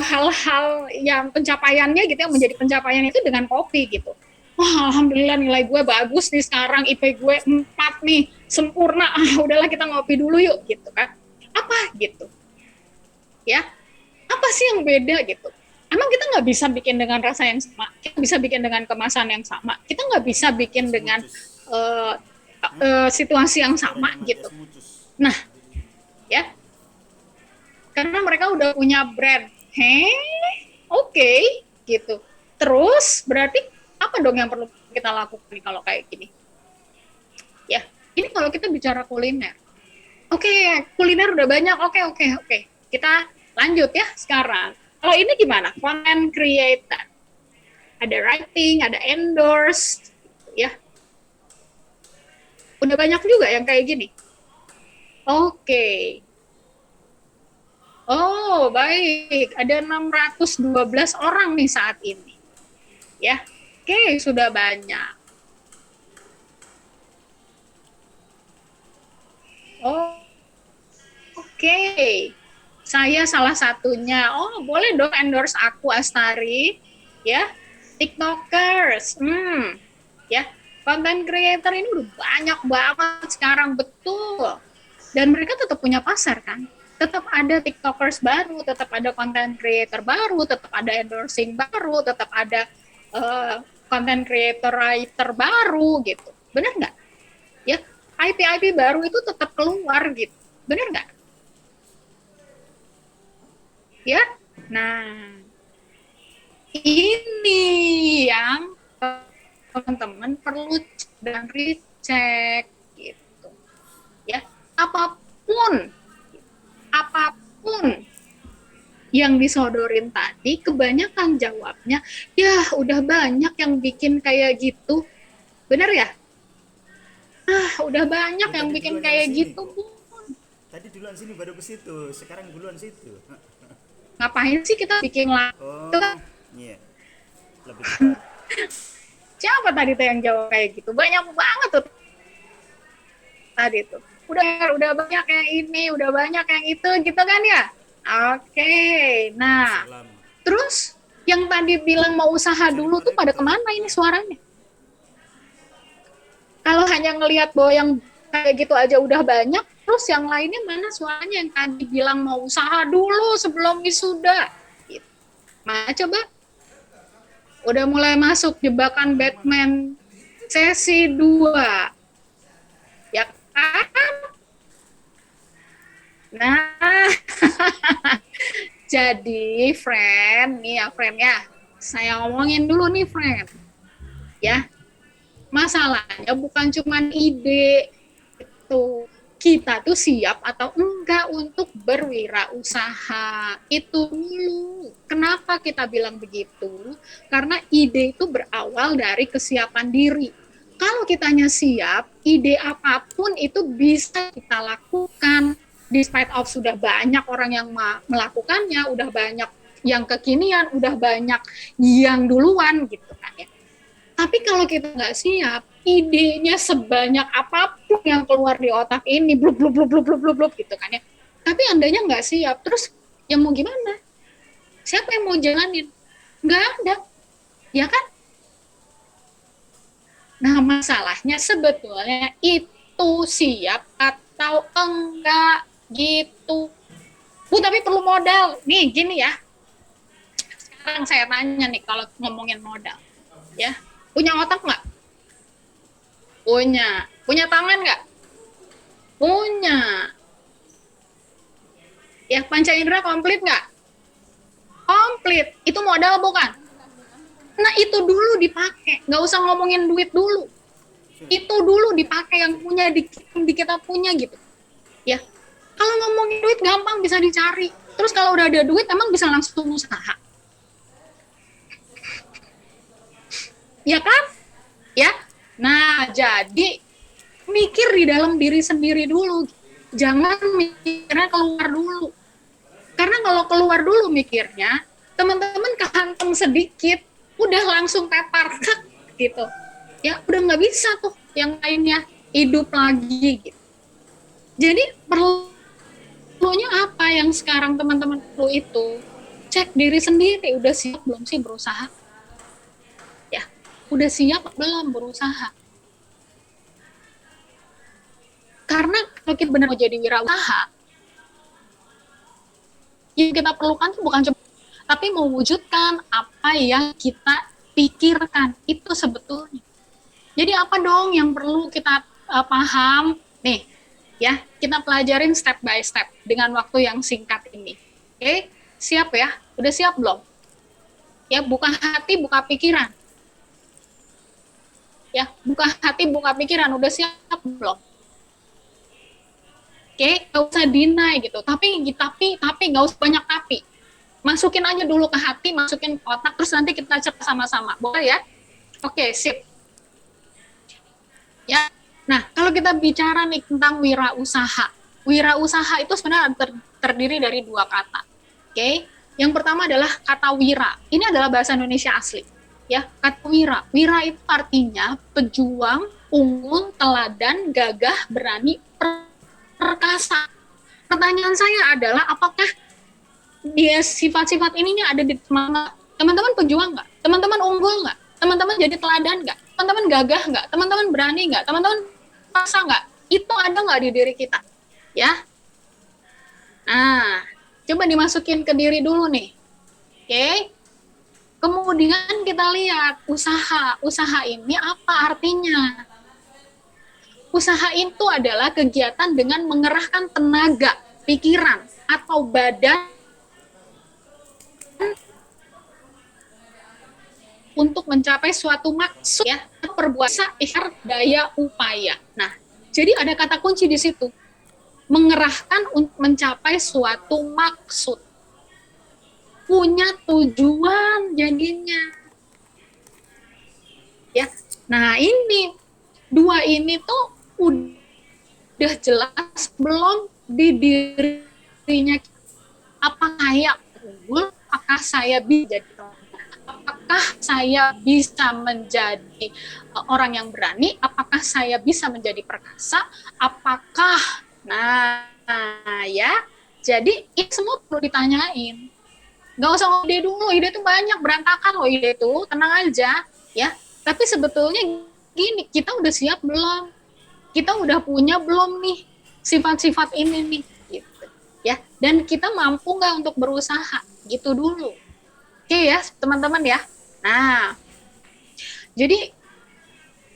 hal-hal yang pencapaiannya gitu, yang menjadi pencapaian itu dengan kopi gitu. Wah, alhamdulillah nilai gue bagus nih sekarang, IP gue 4 nih, sempurna, udahlah kita ngopi dulu yuk gitu kan. Apa gitu? Ya, apa sih yang beda gitu? Emang kita nggak bisa bikin dengan rasa yang sama, kita bisa bikin dengan kemasan yang sama, kita nggak bisa bikin dengan situasi yang sama gitu. Nah, ya, karena mereka udah punya brand, oke, gitu. Terus berarti apa dong yang perlu kita lakukan nih kalau kayak gini? Ya, ini kalau kita bicara kuliner. Oke, kuliner udah banyak, oke. Kita lanjut ya sekarang. Kalau ini gimana? Content creator. Ada writing, ada endorse, ya. Udah banyak juga yang kayak gini. Oke. Oh, baik. Ada 612 orang nih saat ini. Ya. Oke, sudah banyak. Oh, oke. Saya salah satunya. Oh, boleh dong endorse aku, Astari. Ya, TikTokers. Ya, content creator ini udah banyak banget sekarang, betul. Dan mereka tetap punya pasar kan? Tetap ada TikTokers baru, tetap ada content creator baru, tetap ada endorsing baru, tetap ada content creator writer baru gitu. Benar nggak? Ya, IP baru itu tetap keluar gitu. Benar nggak? Ya, nah ini yang teman-teman perlu dan recheck gitu. Ya, apapun yang disodorin tadi, kebanyakan jawabnya, ya udah banyak yang bikin kayak gitu. Bener ya? Udah banyak yang bikin kayak gitu, Bun. Tadi duluan sini baru ke situ, sekarang duluan situ. Ngapain sih kita bikin Oh, iya. Lebih cepat. Siapa tadi tuh yang jawab kayak gitu? Banyak banget tuh tadi tuh. Udah banyak yang ini, udah banyak yang itu gitu kan ya? Oke. Nah, Salam. terus yang tadi bilang mau usaha dulu tuh pada kemana ini suaranya? Kalau hanya ngelihat bahwa yang kayak gitu aja udah banyak, terus yang lainnya mana suaranya yang tadi bilang mau usaha dulu sebelum wisuda? Gitu. Mana coba? Udah mulai masuk jebakan Batman sesi 2. Ya kan? Nah, jadi friend ya, saya ngomongin dulu nih friend. Ya, masalahnya bukan cuma ide itu, kita tuh siap atau enggak untuk berwirausaha itu dulu. Kenapa kita bilang begitu? Karena ide itu berawal dari kesiapan diri. Kalau kitanya siap, ide apapun itu bisa kita lakukan. Despite of sudah banyak orang yang melakukannya, udah banyak yang kekinian, udah banyak yang duluan gitu kan ya. Tapi kalau kita nggak siap, idenya sebanyak apapun yang keluar di otak ini, blub gitu kan ya. Tapi andanya nggak siap, terus yang mau gimana? Siapa yang mau jalanin? Nggak ada, ya kan? Nah, masalahnya sebetulnya itu siap atau enggak gitu. Bu, tapi perlu modal. Nih, gini ya. Sekarang saya tanya nih kalau ngomongin modal. Ya, punya otak nggak? Punya. Punya tangan nggak? Punya. Ya, panca indera komplit nggak? Komplit. Itu modal bukan? Nah, itu dulu dipakai. Nggak usah ngomongin duit dulu. Itu dulu dipakai yang punya di kita punya gitu. Ya, kalau ngomongin duit gampang bisa dicari. Terus kalau udah ada duit emang bisa langsung usaha. Ya kan? Ya. Nah, jadi mikir di dalam diri sendiri dulu. Jangan mikirnya keluar dulu. Karena kalau keluar dulu mikirnya, teman-teman kehantam sedikit, udah langsung tepar gitu. Ya, udah nggak bisa tuh yang lainnya hidup lagi gitu. Jadi perlunya apa yang sekarang teman-teman perlu itu? Cek diri sendiri, udah siap belum sih berusaha? Ya, udah siap belum berusaha? Karena kalau kita benar mau jadi wirausaha, yang kita perlukan tuh bukan cuma tapi mewujudkan apa yang kita pikirkan itu sebetulnya. Jadi apa dong yang perlu kita paham? Nih, ya, kita pelajarin step by step dengan waktu yang singkat ini. Oke, siap ya? Udah siap belum? Ya, buka hati, buka pikiran. Ya, buka hati, buka pikiran. Udah siap belum? Oke, nggak usah deny gitu. Tapi nggak usah banyak tapi. Masukin aja dulu ke hati, masukin ke otak, terus nanti kita cek sama-sama. Boleh ya? Oke, sip. Ya, nah kalau kita bicara nih tentang wirausaha itu sebenarnya terdiri dari dua kata. Oke, yang pertama adalah kata wira. Ini adalah bahasa Indonesia asli. Ya, kata wira. Wira itu artinya pejuang, unggul, teladan, gagah, berani, perkasa. Pertanyaan saya adalah apakah dia sifat-sifat ininya ada di teman-teman pejuang nggak? Teman-teman unggul nggak? Teman-teman jadi teladan nggak? Teman-teman gagah nggak? Teman-teman berani nggak? Teman-teman perkasa nggak? Itu ada nggak di diri kita? Ya. Nah, coba dimasukin ke diri dulu nih. Oke. Kemudian kita lihat usaha. Usaha ini apa artinya? Usaha itu adalah kegiatan dengan mengerahkan tenaga, pikiran, atau badan untuk mencapai suatu maksud ya, perbuatan, ikhtiar, daya, upaya. Nah, jadi ada kata kunci di situ. Mengerahkan untuk mencapai suatu maksud. Punya tujuan jadinya. Ya. Nah, ini dua ini tuh udah jelas belum di dirinya. Apakah saya unggul? Apakah saya bisa jadi apakah saya bisa menjadi orang yang berani? Apakah saya bisa menjadi perkasa? Apakah ya, jadi itu semua perlu ditanyain. Gak usah ide dulu, ide itu banyak, berantakan loh ide itu, tenang aja ya. Tapi sebetulnya gini, kita udah siap belum? Kita udah punya belum nih sifat-sifat ini nih gitu ya, dan kita mampu nggak untuk berusaha gitu dulu. Oke ya teman-teman ya. Nah, jadi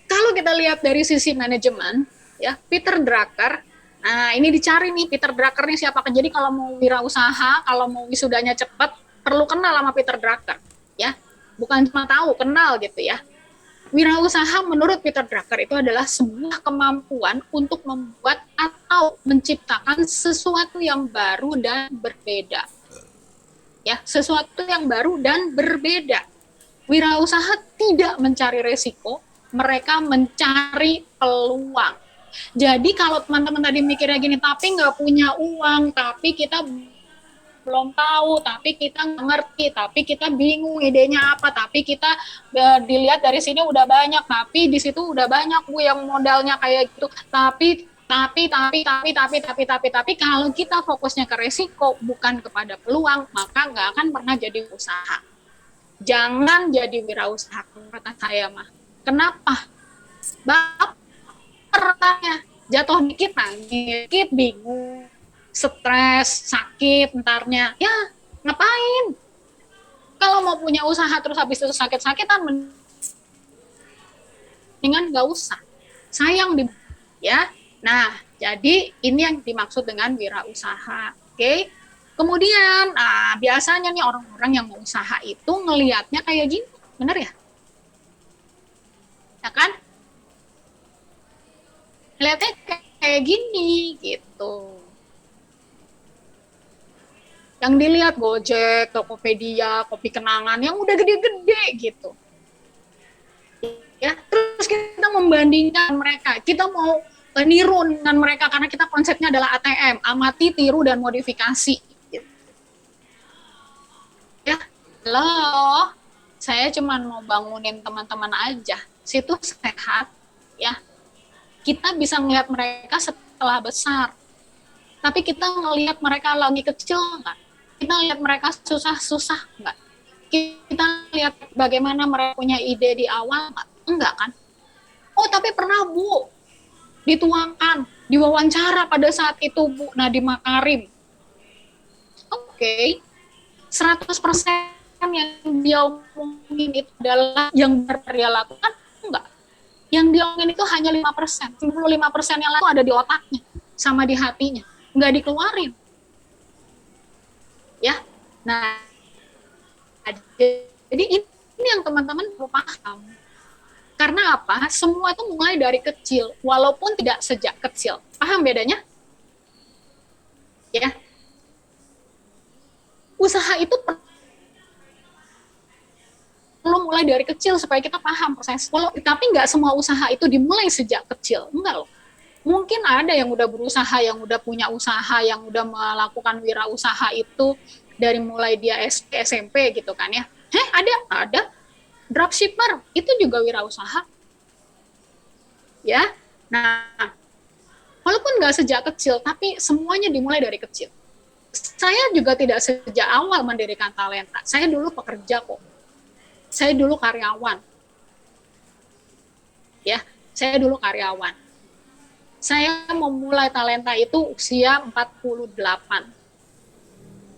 kalau kita lihat dari sisi manajemen ya, Peter Drucker, nah ini dicari nih Peter Drucker nih siapa. Jadi kalau mau wirausaha, kalau mau wisudanya cepat, perlu kenal sama Peter Drucker ya, bukan cuma tahu, kenal gitu ya. Wirausaha menurut Peter Drucker itu adalah sebuah kemampuan untuk membuat atau menciptakan sesuatu yang baru dan berbeda. Ya, sesuatu yang baru dan berbeda. Wirausaha tidak mencari resiko, mereka mencari peluang. Jadi kalau teman-teman tadi mikirnya gini, tapi nggak punya uang, tapi kita belum tahu, tapi kita nggak ngerti, tapi kita bingung idenya apa, tapi kita dilihat dari sini udah banyak, tapi di situ udah banyak Bu yang modalnya kayak gitu, tapi kalau kita fokusnya ke resiko bukan kepada peluang, maka nggak akan pernah jadi usaha. Jangan jadi wirausaha kata saya mah. Kenapa? baper, jatuh dikit nangis, dikit bingung, stres, sakit entarnya. Ya, ngapain? Kalau mau punya usaha terus habis itu sakit-sakitan, mendingan nggak usah. Sayang ya. Nah, jadi ini yang dimaksud dengan wirausaha. Oke. Kemudian, biasanya nih orang-orang yang mau usaha itu ngelihatnya kayak gini, bener ya? Ya kan? Ngelihatnya kayak gini gitu. Yang dilihat Gojek, Tokopedia, Kopi Kenangan yang udah gede-gede gitu. Ya, terus kita membandingkan mereka. Kita mau niru dengan mereka karena kita konsepnya adalah ATM, amati, tiru dan modifikasi. Gitu. Ya, loh, saya cuma mau bangunin teman-teman aja. Situ sehat, ya. Kita bisa melihat mereka setelah besar. Tapi kita ngelihat mereka lagi kecil nggak? Kita lihat mereka susah-susah nggak? Kita lihat bagaimana mereka punya ide di awal nggak? Enggak kan? Oh, tapi pernah Bu, dituangkan, diwawancara pada saat itu Bu Nadiem Makarim. Oke, 100% yang dia omongin itu adalah yang dia lakukan? Enggak. Yang dia omongin itu hanya 5%. 95% yang lain itu ada di otaknya, sama di hatinya. Nggak dikeluarin. Ya, nah, jadi ini yang teman-teman perlu paham. Karena apa? Semua itu mulai dari kecil, walaupun tidak sejak kecil. Paham bedanya? Ya, usaha itu perlu mulai dari kecil supaya kita paham proses. Tapi nggak semua usaha itu dimulai sejak kecil, enggak loh. Mungkin ada yang udah berusaha, yang udah punya usaha, yang udah melakukan wirausaha itu dari mulai dia SD, SMP gitu kan ya. Ada. Dropshipper, itu juga wirausaha. Ya, nah, walaupun nggak sejak kecil, tapi semuanya dimulai dari kecil. Saya juga tidak sejak awal mendirikan Talenta. Saya dulu pekerja kok. Saya dulu karyawan. Ya, saya dulu karyawan. Saya memulai Talenta itu usia 48.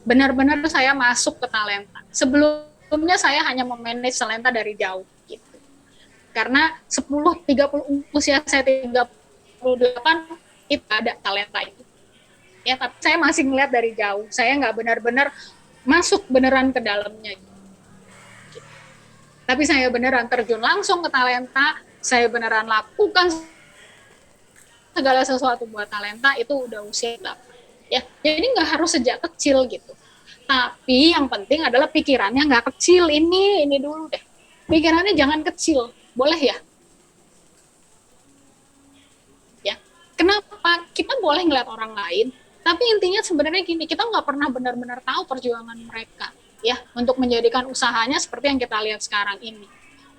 Benar-benar saya masuk ke Talenta. Sebelumnya saya hanya memanage Talenta dari jauh gitu. Karena usia saya 38 itu ada Talenta itu. Ya, tapi saya masih ngeliat dari jauh. Saya nggak benar-benar masuk beneran ke dalamnya. Gitu. Tapi saya beneran terjun langsung ke Talenta, saya beneran lakukan segala sesuatu buat Talenta itu udah usia 8. Ya, jadi nggak harus sejak kecil gitu. Tapi yang penting adalah pikirannya nggak kecil, ini dulu deh. Pikirannya jangan kecil, boleh ya? Ya, kenapa? Kita boleh ngeliat orang lain, tapi intinya sebenarnya gini, kita nggak pernah benar-benar tahu perjuangan mereka, ya, untuk menjadikan usahanya seperti yang kita lihat sekarang ini.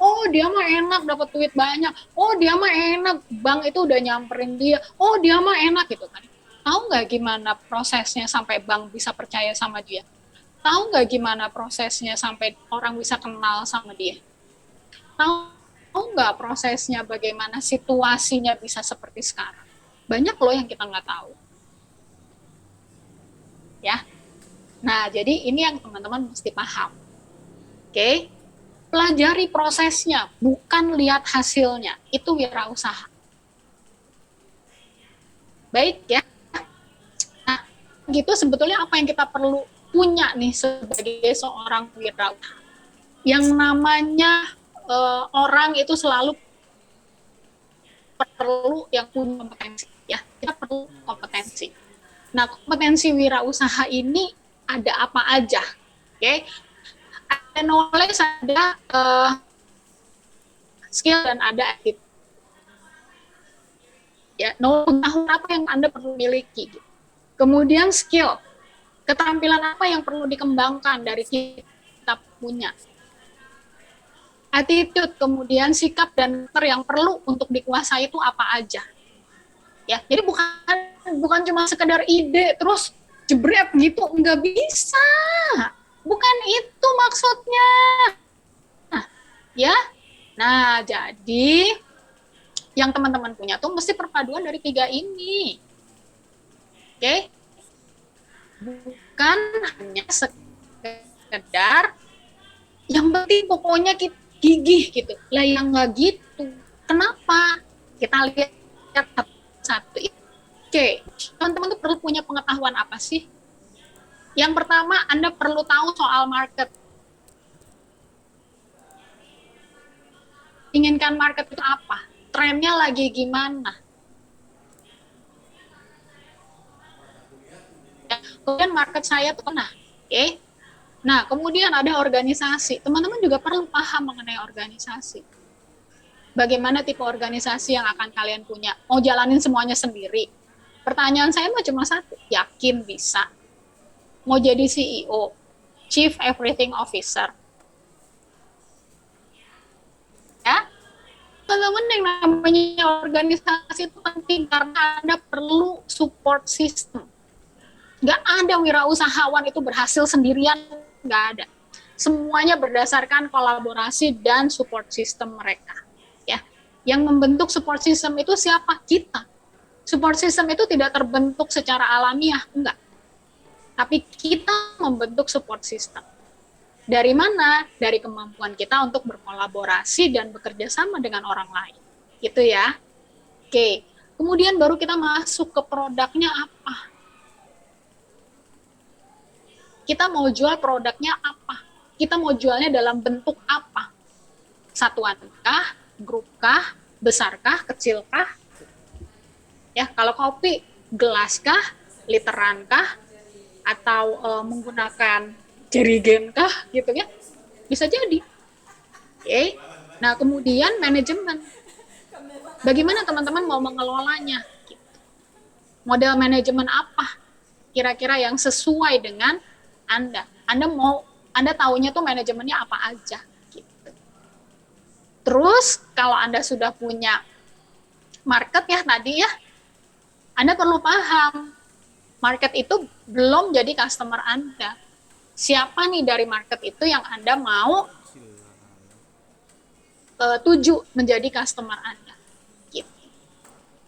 Oh, dia mah enak dapat duit banyak. Oh, dia mah enak, bank itu udah nyamperin dia. Oh, dia mah enak gitu kan. Tahu nggak gimana prosesnya sampai bank bisa percaya sama dia? Tahu nggak gimana prosesnya sampai orang bisa kenal sama dia? Tahu nggak prosesnya bagaimana situasinya bisa seperti sekarang? Banyak loh yang kita nggak tahu. Ya. Nah, jadi ini yang teman-teman mesti paham. Oke? Pelajari prosesnya, bukan lihat hasilnya. Itu wirausaha. Baik ya. Nah, gitu sebetulnya apa yang kita perlu punya nih sebagai seorang wirausaha. Yang namanya orang itu selalu perlu yang punya kompetensi. Ya, kita perlu kompetensi. Nah, kompetensi wirausaha ini ada apa aja? Oke? Ada knowledge, ada skill, dan ada attitude. Ya, knowledge apa yang Anda perlu miliki. Kemudian skill, keterampilan apa yang perlu dikembangkan dari kita punya. Attitude, kemudian sikap dan karakter yang perlu untuk dikuasai itu apa aja. Ya, jadi bukan cuma sekedar ide terus jebret gitu, nggak bisa. Bukan itu maksudnya. Nah, ya. Nah, jadi yang teman-teman punya tuh mesti perpaduan dari 3 ini. Oke? Bukan hanya sekedar yang penting pokoknya gigih gitu. Lah yang nggak gitu. Kenapa? Kita lihat satu. Oke, teman-teman tuh perlu punya pengetahuan apa sih? Yang pertama, Anda perlu tahu soal market. Inginkan market itu apa? Trennya lagi gimana? Kemudian market saya tuh nah, oke? Nah, kemudian ada organisasi. Teman-teman juga perlu paham mengenai organisasi. Bagaimana tipe organisasi yang akan kalian punya? Mau jalanin semuanya sendiri? Pertanyaan saya mah cuma satu, yakin bisa? Mau jadi CEO, Chief Everything Officer? Ya, teman-teman, yang namanya organisasi itu penting karena Anda perlu support system. Nggak ada wirausahawan itu berhasil sendirian, nggak ada. Semuanya berdasarkan kolaborasi dan support system mereka. Ya, yang membentuk support system itu siapa? Kita. Support system itu tidak terbentuk secara alamiah, enggak. Tapi kita membentuk support system. Dari mana? Dari kemampuan kita untuk berkolaborasi dan bekerja sama dengan orang lain. Gitu ya. Oke. Kemudian baru kita masuk ke produknya apa. Kita mau jual produknya apa? Kita mau jualnya dalam bentuk apa? Satuankah? Grupkah? Besarkah? Kecilkah? Ya, kalau kopi, gelaskah? Literankah? Atau menggunakan jerigenkah? Gitu ya? Bisa jadi. Oke. Nah, kemudian manajemen. Bagaimana teman-teman mau mengelolanya? Gitu. Model manajemen apa? Kira-kira yang sesuai dengan Anda. Anda taunya tuh manajemennya apa aja gitu. Terus kalau Anda sudah punya market ya tadi ya, Anda perlu paham market itu belum jadi customer Anda. Siapa nih dari market itu yang Anda mau tuju menjadi customer Anda gitu.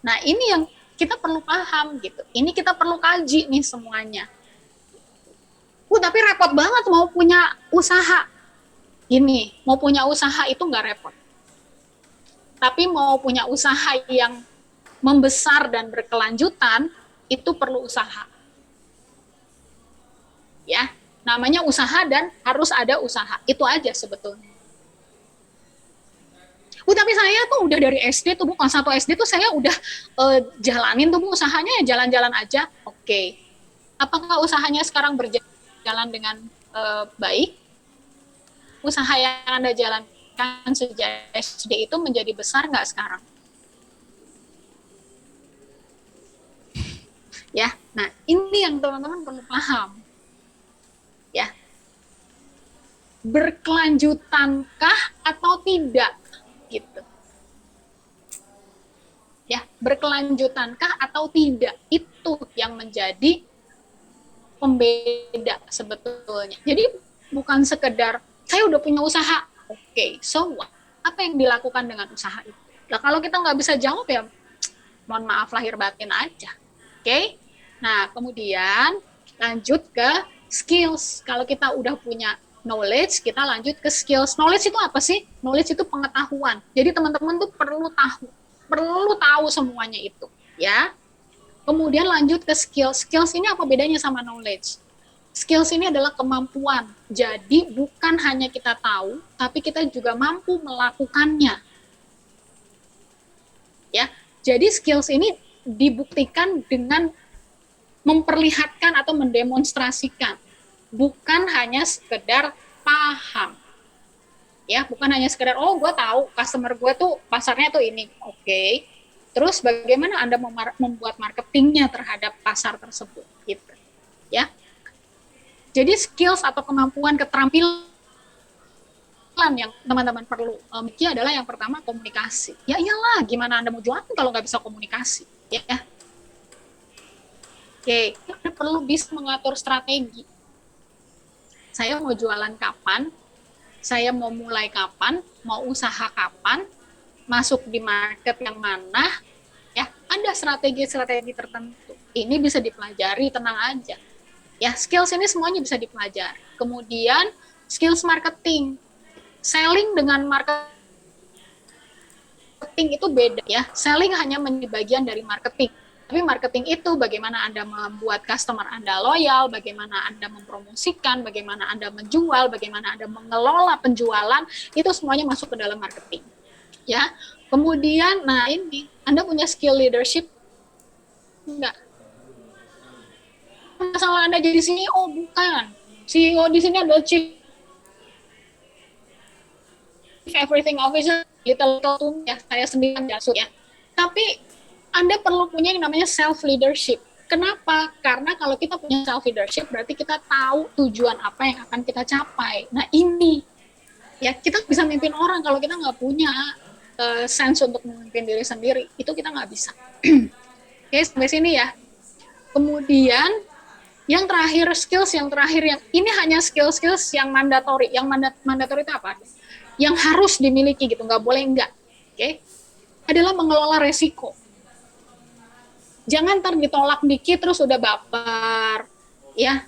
Nah, ini yang kita perlu paham gitu. Ini kita perlu kaji nih semuanya. Tapi repot banget mau punya usaha. Gini, mau punya usaha itu nggak repot. Tapi mau punya usaha yang membesar dan berkelanjutan, itu perlu usaha. Ya, namanya usaha dan harus ada usaha. Itu aja sebetulnya. Tapi saya tuh udah dari SD tuh, Bu, kelas 1 SD tuh saya udah jalanin tuh, Bu, usahanya ya jalan-jalan aja. Oke. Apakah usahanya sekarang berjalan dengan baik? Usaha yang Anda jalankan sejak SD itu menjadi besar nggak sekarang? Ya, nah ini yang teman-teman perlu paham. Ya, berkelanjutankah atau tidak? Gitu. Ya, berkelanjutankah atau tidak? Itu yang menjadi pembeda sebetulnya. Jadi bukan sekedar saya udah punya usaha, oke, so what? Apa yang dilakukan dengan usaha itu? Nah, kalau kita nggak bisa jawab ya, mohon maaf lahir batin aja, oke? Nah, kemudian lanjut ke skills. Kalau kita udah punya knowledge, kita lanjut ke skills. Knowledge itu apa sih? Knowledge itu pengetahuan. Jadi teman-teman tuh perlu tahu semuanya itu, ya. Kemudian lanjut ke skills. Skills ini apa bedanya sama knowledge? Skills ini adalah kemampuan. Jadi bukan hanya kita tahu, tapi kita juga mampu melakukannya. Ya, jadi skills ini dibuktikan dengan memperlihatkan atau mendemonstrasikan. Bukan hanya sekedar paham. Ya, bukan hanya sekedar gue tahu customer gue tuh pasarnya tuh ini. Oke. Terus bagaimana Anda membuat marketingnya terhadap pasar tersebut, gitu, ya. Jadi skills atau kemampuan, keterampilan yang teman-teman perlu miliki adalah yang pertama komunikasi. Ya iyalah, gimana Anda mau jualan kalau nggak bisa komunikasi, ya. Oke, Anda perlu bisa mengatur strategi. Saya mau jualan kapan? Saya mau mulai kapan? Mau usaha kapan? masuk di market yang mana, ya ada strategi-strategi tertentu. Ini bisa dipelajari, tenang aja. Ya, skills ini semuanya bisa dipelajari. Kemudian skills marketing, selling dengan marketing itu beda ya. Selling hanya menjadi bagian dari marketing. Tapi marketing itu bagaimana Anda membuat customer Anda loyal, bagaimana Anda mempromosikan, bagaimana Anda menjual, bagaimana Anda mengelola penjualan, itu semuanya masuk ke dalam marketing. Ya. Kemudian, nah ini, Anda punya skill leadership? Enggak. Masalah Anda jadi CEO, bukan. CEO di sini adalah chief everything officer, little to ya, saya sendiri yang jasut ya. Tapi Anda perlu punya yang namanya self leadership. Kenapa? Karena kalau kita punya self leadership berarti kita tahu tujuan apa yang akan kita capai. Nah ini ya, kita bisa mimpin orang. Kalau kita nggak punya sense untuk memimpin diri sendiri, itu kita nggak bisa. Oke, sampai sini ya. Kemudian yang terakhir, skills yang terakhir, yang ini hanya skills yang mandatori. Yang mandatori itu apa? Yang harus dimiliki gitu, nggak boleh enggak. Oke, adalah mengelola resiko. Jangan ntar ditolak dikit terus udah baper, ya.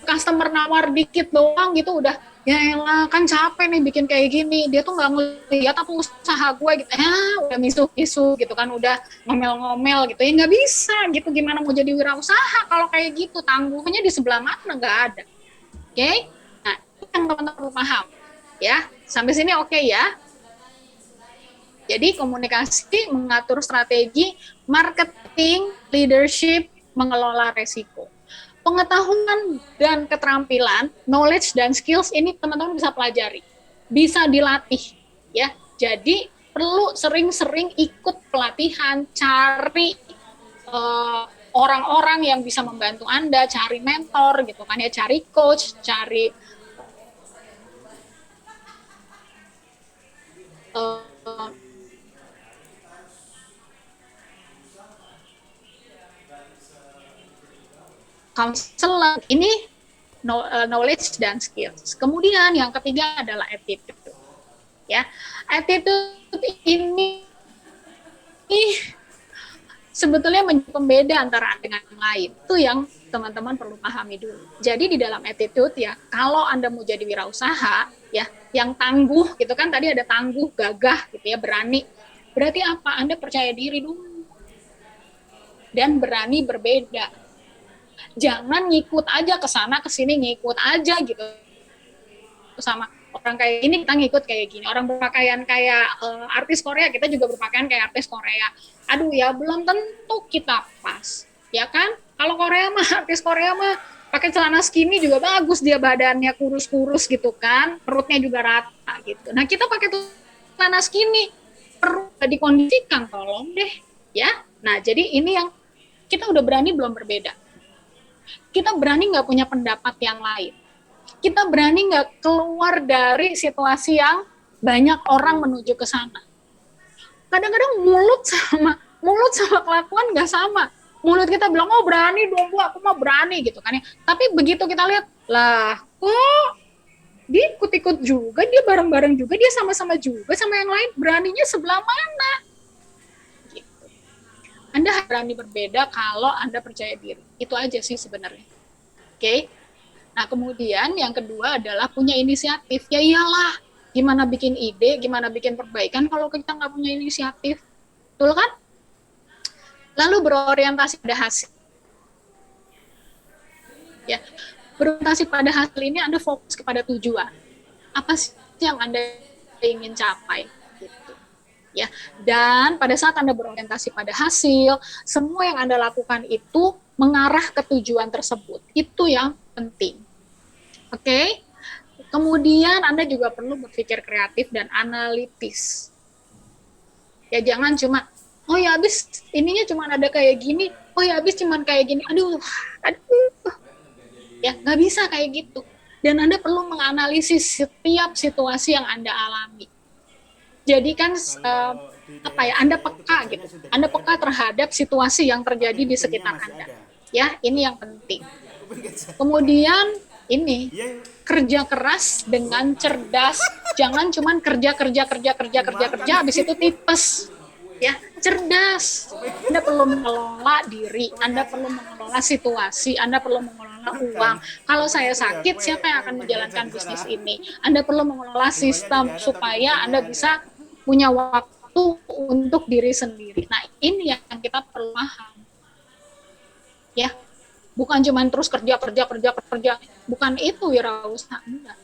Customer nawar dikit doang gitu udah, ya elah kan capek nih bikin kayak gini, dia tuh nggak ngeliat apa usaha gue gitu, udah misu gitu kan, udah ngomel-ngomel gitu, ya nggak bisa gitu. Gimana mau jadi wirausaha kalau kayak gitu, tangguhnya di sebelah mana, nggak ada. Oke? Nah, itu yang teman-teman perlu paham, ya. Sampai sini oke ya. Jadi komunikasi, mengatur strategi, marketing, leadership, mengelola resiko. Pengetahuan dan keterampilan, knowledge dan skills ini teman-teman bisa pelajari, bisa dilatih, ya. Jadi perlu sering-sering ikut pelatihan, cari orang-orang yang bisa membantu Anda, cari mentor gitu kan ya, cari coach, cari counselor. Ini knowledge dan skills. Kemudian yang ketiga adalah attitude. Ya, attitude ini sebetulnya menjadi pembeda antara dengan yang lain. Itu yang teman-teman perlu pahami dulu. Jadi di dalam attitude ya, kalau Anda mau jadi wirausaha ya, yang tangguh gitu kan, tadi ada tangguh, gagah gitu ya, berani. Berarti apa? Anda percaya diri dulu. Dan berani berbeda. Jangan ngikut aja ke sana ke sini, ngikut aja gitu sama orang kayak ini, kita ngikut kayak gini. Orang berpakaian kayak artis Korea, kita juga berpakaian kayak artis Korea. Aduh ya, belum tentu kita pas, ya kan? Kalau Korea mah, artis Korea mah pakai celana skinny juga bagus, dia badannya kurus-kurus gitu kan, perutnya juga rata gitu. Nah kita pakai celana skinny, perut dikondisikan, tolong deh, ya. Nah jadi ini yang kita udah berani belum berbeda. Kita berani nggak punya pendapat yang lain. Kita berani nggak keluar dari situasi yang banyak orang menuju ke sana. Kadang-kadang mulut sama kelakuan nggak sama. Mulut kita bilang, oh berani dong Bu, aku mah berani gitu kan ya. Tapi begitu kita lihat, lah kok dia ikut-ikut juga, dia bareng-bareng juga, dia sama-sama juga sama yang lain, beraninya sebelah mana? Anda berani berbeda kalau Anda percaya diri. Itu aja sih sebenarnya. Oke? Nah, kemudian yang kedua adalah punya inisiatif. Ya iyalah, gimana bikin ide, gimana bikin perbaikan kalau kita nggak punya inisiatif. Betul kan? Lalu berorientasi pada hasil. Ya, berorientasi pada hasil ini Anda fokus kepada tujuan. Apa sih yang Anda ingin capai? Ya, dan pada saat Anda berorientasi pada hasil, semua yang Anda lakukan itu mengarah ke tujuan tersebut. Itu yang penting. Oke? Kemudian Anda juga perlu berpikir kreatif dan analitis. Ya, jangan cuma, oh ya habis ininya cuma ada kayak gini, oh ya habis cuma kayak gini, aduh. Ya, nggak bisa kayak gitu. Dan Anda perlu menganalisis setiap situasi yang Anda alami. Jadi kan Anda peka gitu. Anda peka terhadap situasi yang terjadi di sekitar Anda. Ya, ini yang penting. Kemudian ini kerja keras dengan cerdas. Jangan cuman kerja habis itu tipes. Ya, cerdas. Anda perlu mengelola diri, Anda perlu mengelola situasi, Anda perlu mengelola uang. Kalau saya sakit, siapa yang akan menjalankan bisnis ini? Anda perlu mengelola sistem supaya Anda bisa punya waktu untuk diri sendiri. Nah, ini yang kita perlu paham. Ya, bukan cuma terus kerja. Bukan itu wirausaha, enggak.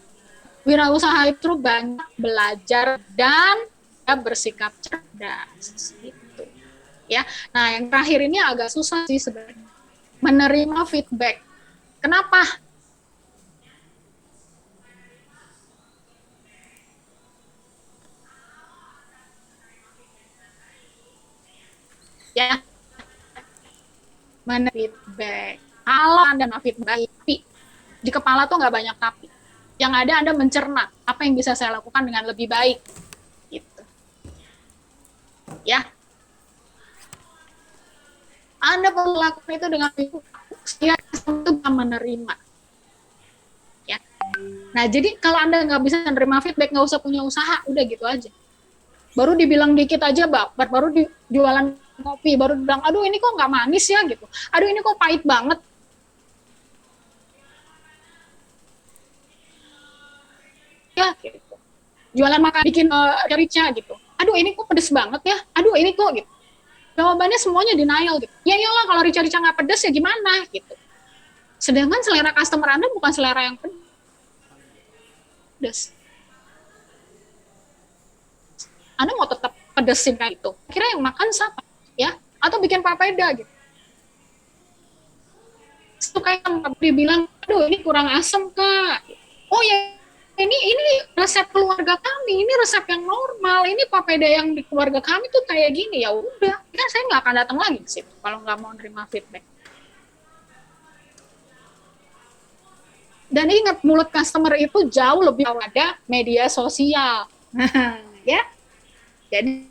Wirausaha itu banyak belajar dan bersikap cerdas gitu. Ya. Nah, yang terakhir ini agak susah sih sebenarnya. Menerima feedback. Kenapa? Ya. Menerima feedback. Kalau Anda feedback, di kepala tuh nggak banyak tapi. Yang ada Anda mencerna apa yang bisa saya lakukan dengan lebih baik. Gitu. Ya, Anda perlu lakukan itu dengan itu bisa menerima. Ya, nah jadi kalau Anda nggak bisa menerima feedback, nggak usah punya usaha, udah gitu aja. Baru dibilang dikit aja, baru jualan kopi, baru bilang, aduh ini kok nggak manis ya gitu, aduh ini kok pahit banget. Ya, gitu. Jualan makan bikin rica gitu. Aduh ini kok pedes banget ya. Aduh ini kok gitu. Jawabannya semuanya denial gitu. Ya iyalah kalau rica-rica nggak pedes ya gimana gitu. Sedangkan selera customer Anda bukan selera yang pedes. Anda mau tetap pedesin kayak itu. Kira yang makan siapa? Ya, atau bikin papeda gitu. Itu kayak dibilang, aduh ini kurang asam kak. Oh ya ini resep keluarga kami, ini resep yang normal, ini papeda yang di keluarga kami tuh kayak gini, ya udah, kan saya nggak akan datang lagi ke situ kalau nggak mau nerima feedback. Dan ingat, mulut customer itu jauh lebih ada media sosial, ya. Jadi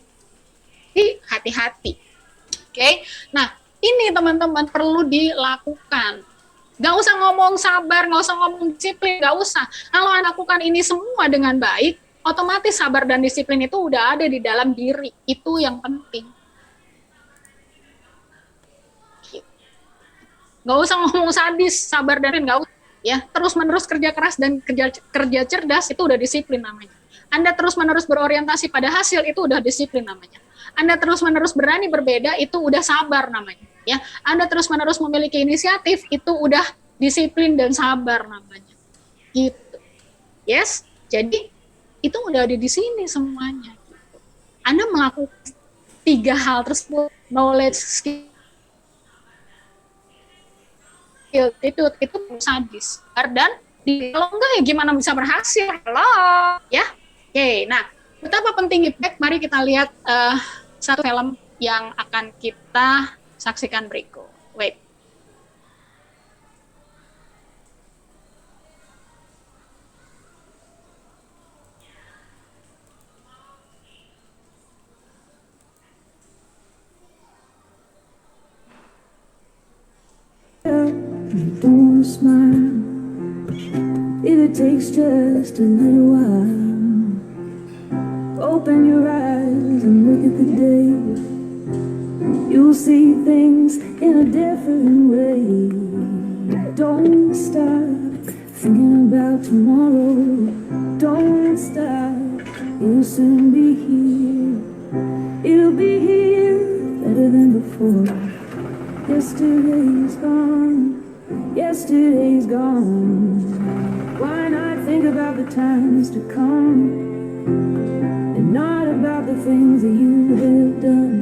hati-hati, oke? Nah, ini teman-teman perlu dilakukan. Gak usah ngomong sabar, gak usah ngomong disiplin, gak usah. Kalau Anda lakukan ini semua dengan baik, otomatis sabar dan disiplin itu udah ada di dalam diri. Itu yang penting. Gak usah ngomong sadis, sabar dan gak usah. Ya, terus-menerus kerja keras dan kerja cerdas itu udah disiplin namanya. Anda terus-menerus berorientasi pada hasil itu udah disiplin namanya. Anda terus-menerus berani berbeda itu udah sabar namanya. Ya, Anda terus-menerus memiliki inisiatif itu udah disiplin dan sabar namanya. Gitu. Yes, jadi itu udah ada di sini semuanya. Gitu. Anda melakukan 3 hal tersebut, knowledge, skill, itu sadis. Dan kalau enggak ya gimana bisa berhasil? Halo, ya. Oke, nah betapa penting feedback. Mari kita lihat satu film yang akan kita saksikan berikut. Wait. Don't wanna smile if it takes just a little while. Open your eyes and look at the day. You'll see things in a different way. Don't stop thinking about tomorrow. Don't stop, you'll soon be here. You'll be here better than before. Yesterday's gone, yesterday's gone. Why not think about the times to come, and not about the things that you have done?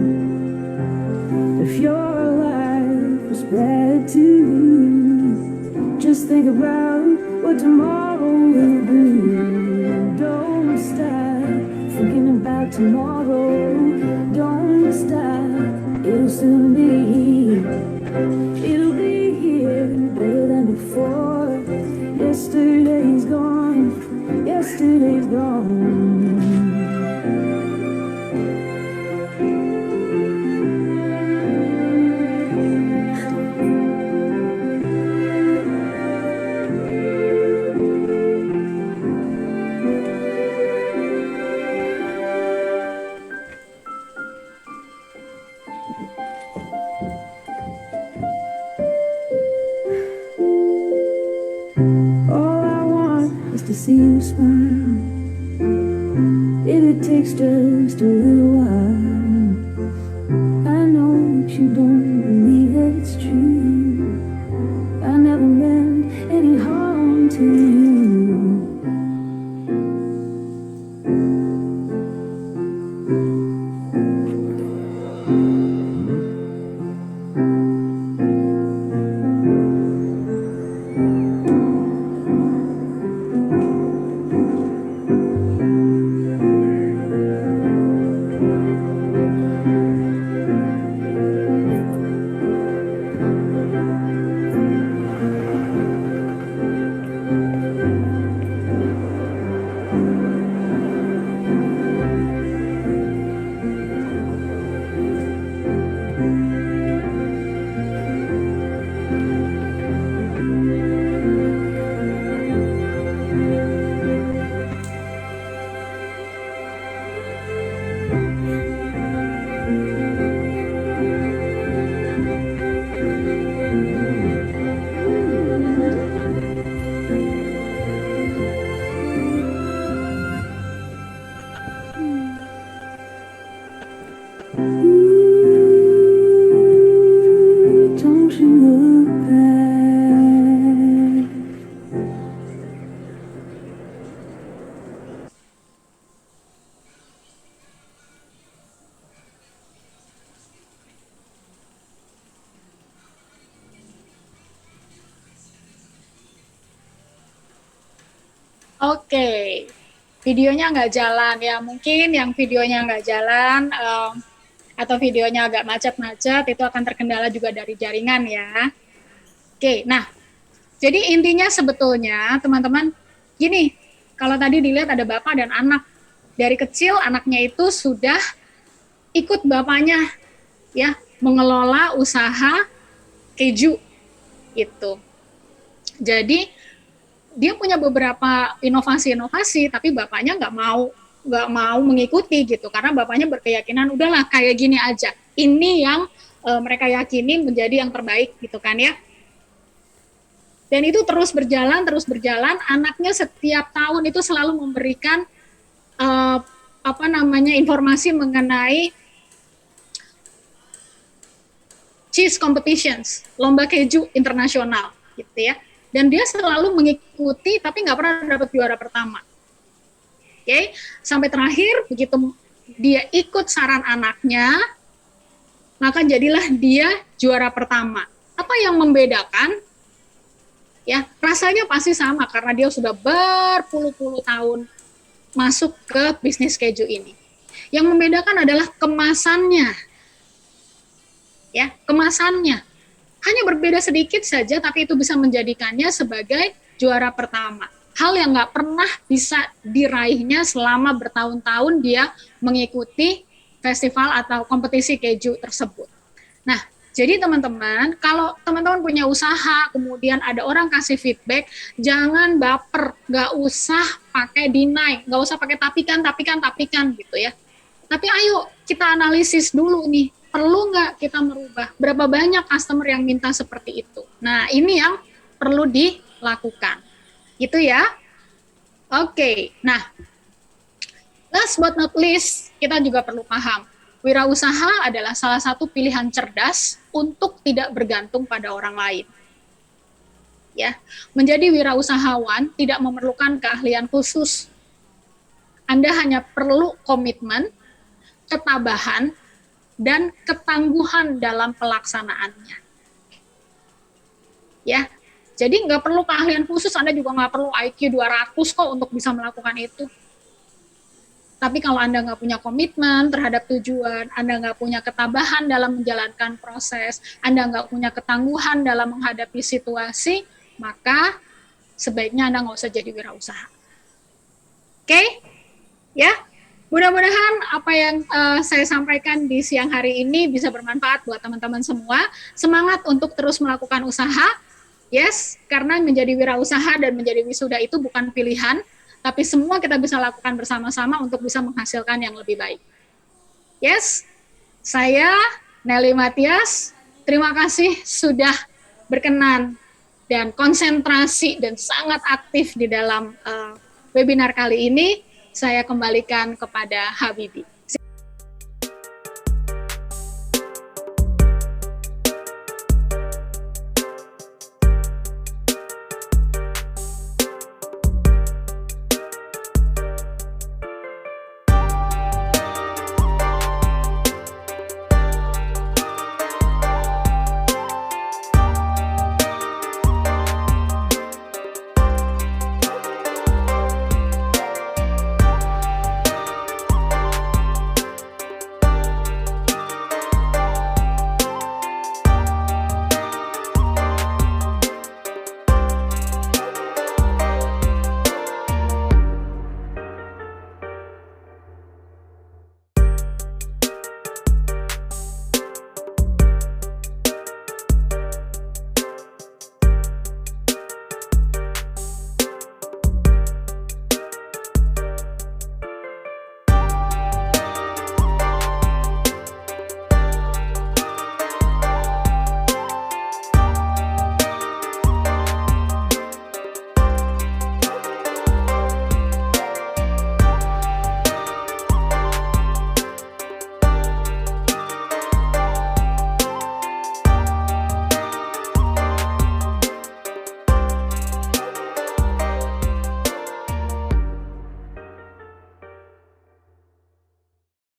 If your life was bad too, just think about what tomorrow will do. Don't stop thinking about tomorrow. Don't stop, it'll soon be here. It'll be here better than before. Yesterday's gone, yesterday's gone. you smile. If it takes just a little while, I know that you don't believe that it's true. I never meant any harm to you. Don't you look back. Oke, videonya nggak jalan ya. Mungkin yang videonya nggak jalan atau videonya agak macet-macet itu akan terkendala juga dari jaringan ya. Oke, nah jadi intinya sebetulnya teman-teman gini, kalau tadi dilihat ada bapak dan anak. Dari kecil anaknya itu sudah ikut bapaknya ya mengelola usaha keju itu. Jadi dia punya beberapa inovasi-inovasi, tapi bapaknya nggak mau mengikuti gitu, karena bapaknya berkeyakinan udahlah kayak gini aja. Ini yang mereka yakini menjadi yang terbaik gitu kan ya. Dan itu terus berjalan. Anaknya setiap tahun itu selalu memberikan informasi mengenai cheese competitions, lomba keju internasional gitu ya. Dan dia selalu mengikuti, tapi nggak pernah dapat juara pertama. Oke, sampai terakhir begitu dia ikut saran anaknya, maka jadilah dia juara pertama. Apa yang membedakan? Ya, rasanya pasti sama karena dia sudah berpuluh-puluh tahun masuk ke bisnis keju ini. Yang membedakan adalah kemasannya. Ya, kemasannya. Hanya berbeda sedikit saja, tapi itu bisa menjadikannya sebagai juara pertama. Hal yang nggak pernah bisa diraihnya selama bertahun-tahun dia mengikuti festival atau kompetisi keju tersebut. Nah, jadi teman-teman, kalau teman-teman punya usaha, kemudian ada orang kasih feedback, jangan baper, nggak usah pakai deny, nggak usah pakai tapikan gitu ya. Tapi ayo kita analisis dulu nih, perlu nggak kita merubah? Berapa banyak customer yang minta seperti itu? Nah, ini yang perlu dilakukan. Gitu ya. Oke, nah, last but not least, kita juga perlu paham, wirausaha adalah salah satu pilihan cerdas untuk tidak bergantung pada orang lain. Ya, menjadi wirausahawan tidak memerlukan keahlian khusus. Anda hanya perlu komitmen, ketabahan, dan ketangguhan dalam pelaksanaannya. Ya, jadi nggak perlu keahlian khusus, Anda juga nggak perlu IQ 200 kok untuk bisa melakukan itu. Tapi kalau Anda nggak punya komitmen terhadap tujuan, Anda nggak punya ketabahan dalam menjalankan proses, Anda nggak punya ketangguhan dalam menghadapi situasi, maka sebaiknya Anda nggak usah jadi wirausaha. Oke? Ya? Mudah-mudahan apa yang saya sampaikan di siang hari ini bisa bermanfaat buat teman-teman semua. Semangat untuk terus melakukan usaha. Yes, karena menjadi wirausaha dan menjadi wisuda itu bukan pilihan, tapi semua kita bisa lakukan bersama-sama untuk bisa menghasilkan yang lebih baik. Yes, saya Nelly Matias, terima kasih sudah berkenan dan konsentrasi dan sangat aktif di dalam webinar kali ini saya kembalikan kepada Habibie.